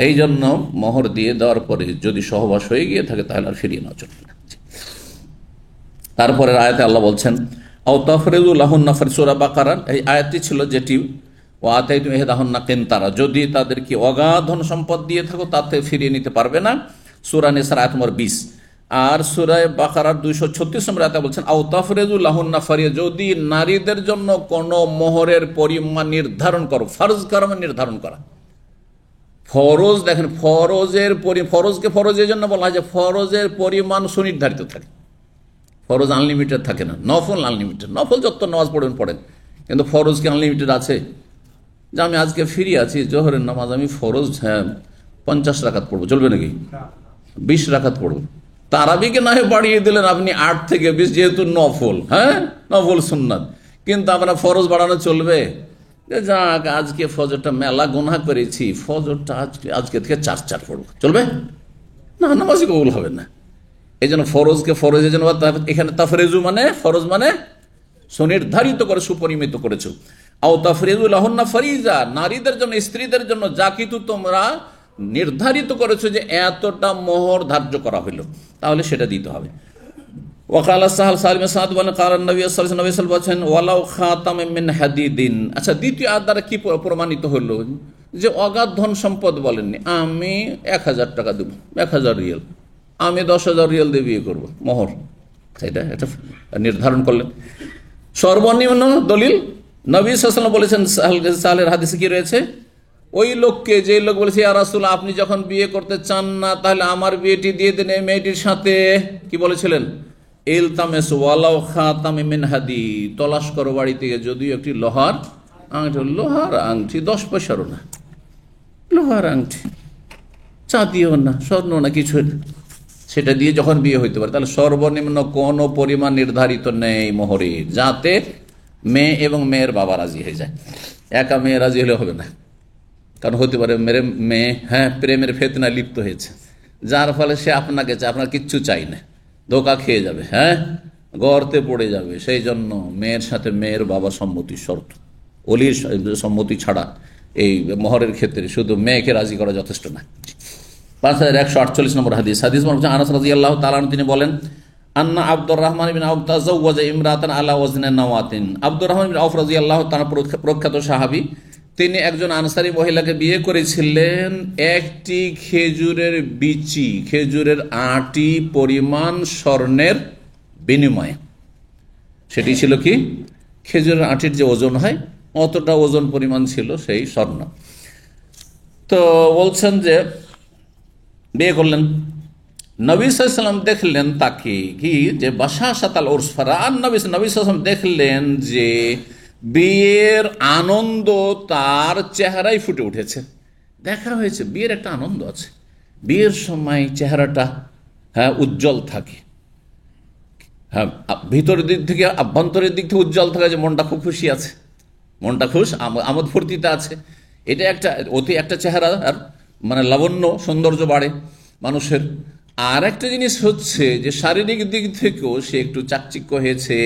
এই জন্য মোহর দিয়ে দেওয়ার পরে যদি সহবাস হয়ে গিয়ে থাকে তাহলে আর ফিরিয়ে নেওয়া চলবে না। তারপরে আয়াতে আল্লাহ বলছেন আও তাফরিযু লাহুন্না সূরা বাকারার এই আয়াতটি ছিল যেটি ওয়াতাইতুম ইহদাহুন্না কিনতারা, যদি তাদেরকে অগাধ ধন সম্পদ দিয়ে থাকো তাতে ফিরিয়ে নিতে পারবে না, সূরা নিসার আয়াত নম্বর 20। আর সূরা বাকারার 236 নম্বর আয়াতে বলছেন আও তাফরিযু লাহুন্না ফারিয়া, যদি নারীদের জন্য কোনো মোহরের পরিমাণ নির্ধারণ করো, ফরজ কর্ম নির্ধারণ করা। ফরজ দেখেন, ফরজকে ফরজ এই জন্য বলা হয় যে ফরজের পরিমাণ সুনির্ধারিত থাকে, ফরজ আনলিমিটেড থাকে না, নফল আনলিমিটেড। নফল যত নামাজ পড়েন, কিন্তু ফরজ কি আনলিমিটেড আছে? যে আমি আজকে ফ্রি আছি, জোহরের নামাজ আমি ফরজ 50 রাকাত পড়বো, চলবে নাকি? 20 রাকাত পড়বো। তারাবিকে না হয় বাড়িয়ে দিলেন আপনি 8 থেকে 20, যেহেতু নফল, নফল সুন্নাত, কিন্তু আপনার ফরজ বাড়ানো চলবে? যাক, আজকে ফজরটা মেলা গুনাহ করেছি, ফজরটা আজকে থেকে 4 পড়বো, চলবে না? নামাজই কবুল হবে না। এই জন্য ফরজকে ফরজের জন্য এখানে তাফরিজু মানে ফরজ মানে সুনির্ধারিত করে, সুপরিমিত করেছো। আও তাফরিজু লাহুন্না ফারিজা, নারীদের জন্য, স্ত্রীদের জন্য যা কিছু তোমরা নির্ধারিত করেছো যে এতটা মোহর ধার্য করা হইল, তাহলে সেটা দিতে হবে। ওয়াকাল সাহাল সালিম সাদ বলেন কারণ নবী সাল্লাল্লাহু আলাইহি ওয়াসাল্লাম বলেছেন ওয়ালাউ খাতাম মিন হাদিদিন। আচ্ছা, দ্বিতীয় আয়াত দ্বারা কি প্রমাণিত হলো? যে অগাধ ধন সম্পদ বলেননি, আমি 1000 টাকা দেবো, 1000 রিয়াল, আমি 10,000 রিয়াল দিয়ে বিয়ে করবো, মোহর, সেটা এটা নির্ধারণ করলেন। সর্বনিম্ন দলিল নবী সাল্লাল্লাহু আলাইহি ওয়াসাল্লাম বলেছেন, সাহেলের হাদিসে কি রয়েছে? ওই লোককে, যে লোক বলেছে ইয়া রাসূলুল্লাহ আপনি যখন বিয়ে করতে চান না তাহলে আমার বিয়েটি দিয়ে দেন এই মেয়েটির সাথে, কি বলেছিলেন? ইলতামিস ওয়ালাউ খাতাম মিন হাদিদ, তলাশ করো বাড়ি থেকে যদিও একটি লোহার আংটি, লোহার আংটি 10 পয়সারও না, লোহার আংটি, চাঁদিও না, স্বর্ণ না, কিছু না, সেটা দিয়ে যখন বিয়ে হইতে পারে, তাহলে সর্বনিম্ন কোনো পরিমাণ নির্ধারিত নেই মোহরে, যাতে মেয়ে এবং মেয়ের বাবা রাজি হয়ে যায়। একা মেয়ে রাজি হলে হবে না, কারণ হতে পারে মেরে মেয়ে প্রেমের ফেতনা লিপ্ত হয়েছে, যার ফলে সে আপনাকে চায়, আপনার কিচ্ছু চাই না, ধোকা খেয়ে যাবে, গর্তে পড়ে যাবে। সেই জন্য মেয়ের সাথে মেয়ের বাবা সম্মতি শর্ত, অলির সম্মতি ছাড়া এই মোহরের ক্ষেত্রে শুধু মেয়েকে রাজি করা যথেষ্ট না। 5148 নম্বর হাদিস আনাস রাদিয়াল্লাহু তাআলা আনহু তিনি বলেন আন্না আব্দুর রহমান বিন আউফ তাযাওয়াজা ইমরাতান আলা ওয়াজনি নাওয়াতিন। আব্দুর রহমান বিন আউফ রাদিয়াল্লাহু তাআলা প্রখ্যাত সাহাবী, তিনি একজন আনসারী মহিলাকে বিয়ে করেছিলেন একটি খেজুরের বিচি, খেজুরের আটি পরিমাণ স্বর্ণের বিনিময়ে। সেটি ছিল কি? খেজুরের আটির যে ওজন হয় অতটা ওজন পরিমাণ ছিল সেই স্বর্ণ। তো বলছেন যে বিয়ে করলেন, নবী সাল্লাল্লাহু আলাইহি ওয়াসাল্লাম দেখলেন তাকে কি, যে বাশাশাতাল উরসফারা, আর নবী সাল্লাল্লাহু আলাইহি ওয়াসাল্লাম দেখলেন যে বিয়ের আনন্দ তার চেহারায় ফুটে উঠেছে। দেখা হয়েছে বিয়ের একটা আনন্দ আছে, বিয়ের সময় চেহারাটা উজ্জ্বল থাকে, ভিতরের দিক থেকে আভ্যন্তরের দিক থেকে উজ্জ্বল থাকে, যে মনটা খুব খুশি আছে, মনটা খুশ, আমোদ ফুর্তিতে আছে। এটা একটা চেহারা আর মানে লাবণ্য সৌন্দর্য বাড়ে মানুষের। আর একটা জিনিস হচ্ছে যে শারীরিক দিক থেকেও সে একটু চাকচিক্য হয়েছে,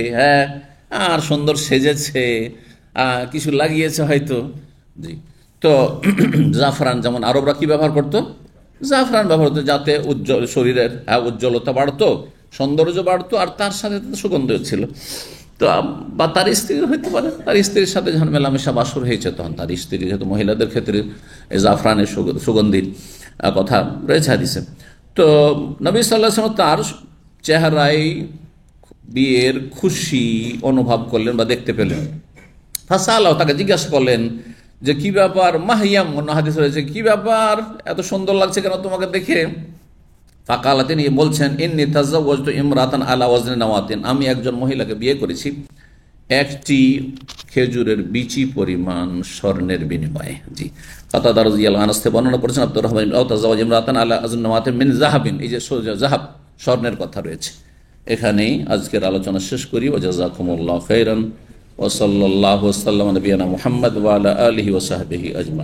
আর সুন্দর সেজেছে, কিছু লাগিয়েছে হয়তো। জি, তো জাফরান, যেমন আরবরা কি ব্যবহার করতো? জাফরান ব্যবহার করতো, যাতে শরীরের উজ্জ্বলতা বাড়তো, সৌন্দর্য বাড়তো, আর তার সাথে সুগন্ধ ছিল। তো বা তার স্ত্রী হইতে পারে, তার স্ত্রীর সাথে যখন মেলামেশা বাসর হয়েছে তখন তার স্ত্রী, যেহেতু মহিলাদের ক্ষেত্রে জাফরানের সুগন্ধির কথা রয়েছে হাদিসে, তো নবী সাল্লাল্লাহু আলাইহি ওয়াসাল্লাম তার চেহারায় বিয়ের খুশি অনুভব করলেন বা দেখতে পেলেন। ফাসালাহ, তাকে জিজ্ঞাসা করলেন যে কি ব্যাপার, মাহিয়াম, অন্য হাদিস রয়েছে, কি ব্যাপার, এত সুন্দর লাগছে কেন তোমাকে দেখে। ফাকালা, তিনি বলছেন, ইন্নী তাযাওয়াজতু ইমরাতান আলা ওয়াজনি নাওয়াতিন, আমি একজন মহিলাকে বিয়ে করেছি একটি খেজুরের বিচি পরিমাণ স্বর্ণের বিনিময়ে। জি, কাতাদা রাদিয়াল্লাহু আনহু বর্ণনা করেছেন আব্দুর রহমান আও তাযাওয়াজ ইমরাতান আলা ওয়াজনি নাওয়াতিন মিন যাহাবিন, এই যে যাহাব স্বর্ণের কথা রয়েছে। এখানেই আজকের আলোচনা শেষ করি। ওয়া জাযাকুমুল্লাহু খাইরান ওয়া সাল্লাল্লাহু ওয়া সাল্লামা আলা নবিয়িনা মুহাম্মদ ওয়া আলা আলিহি ওয়া সাহবিহি আজমাইন।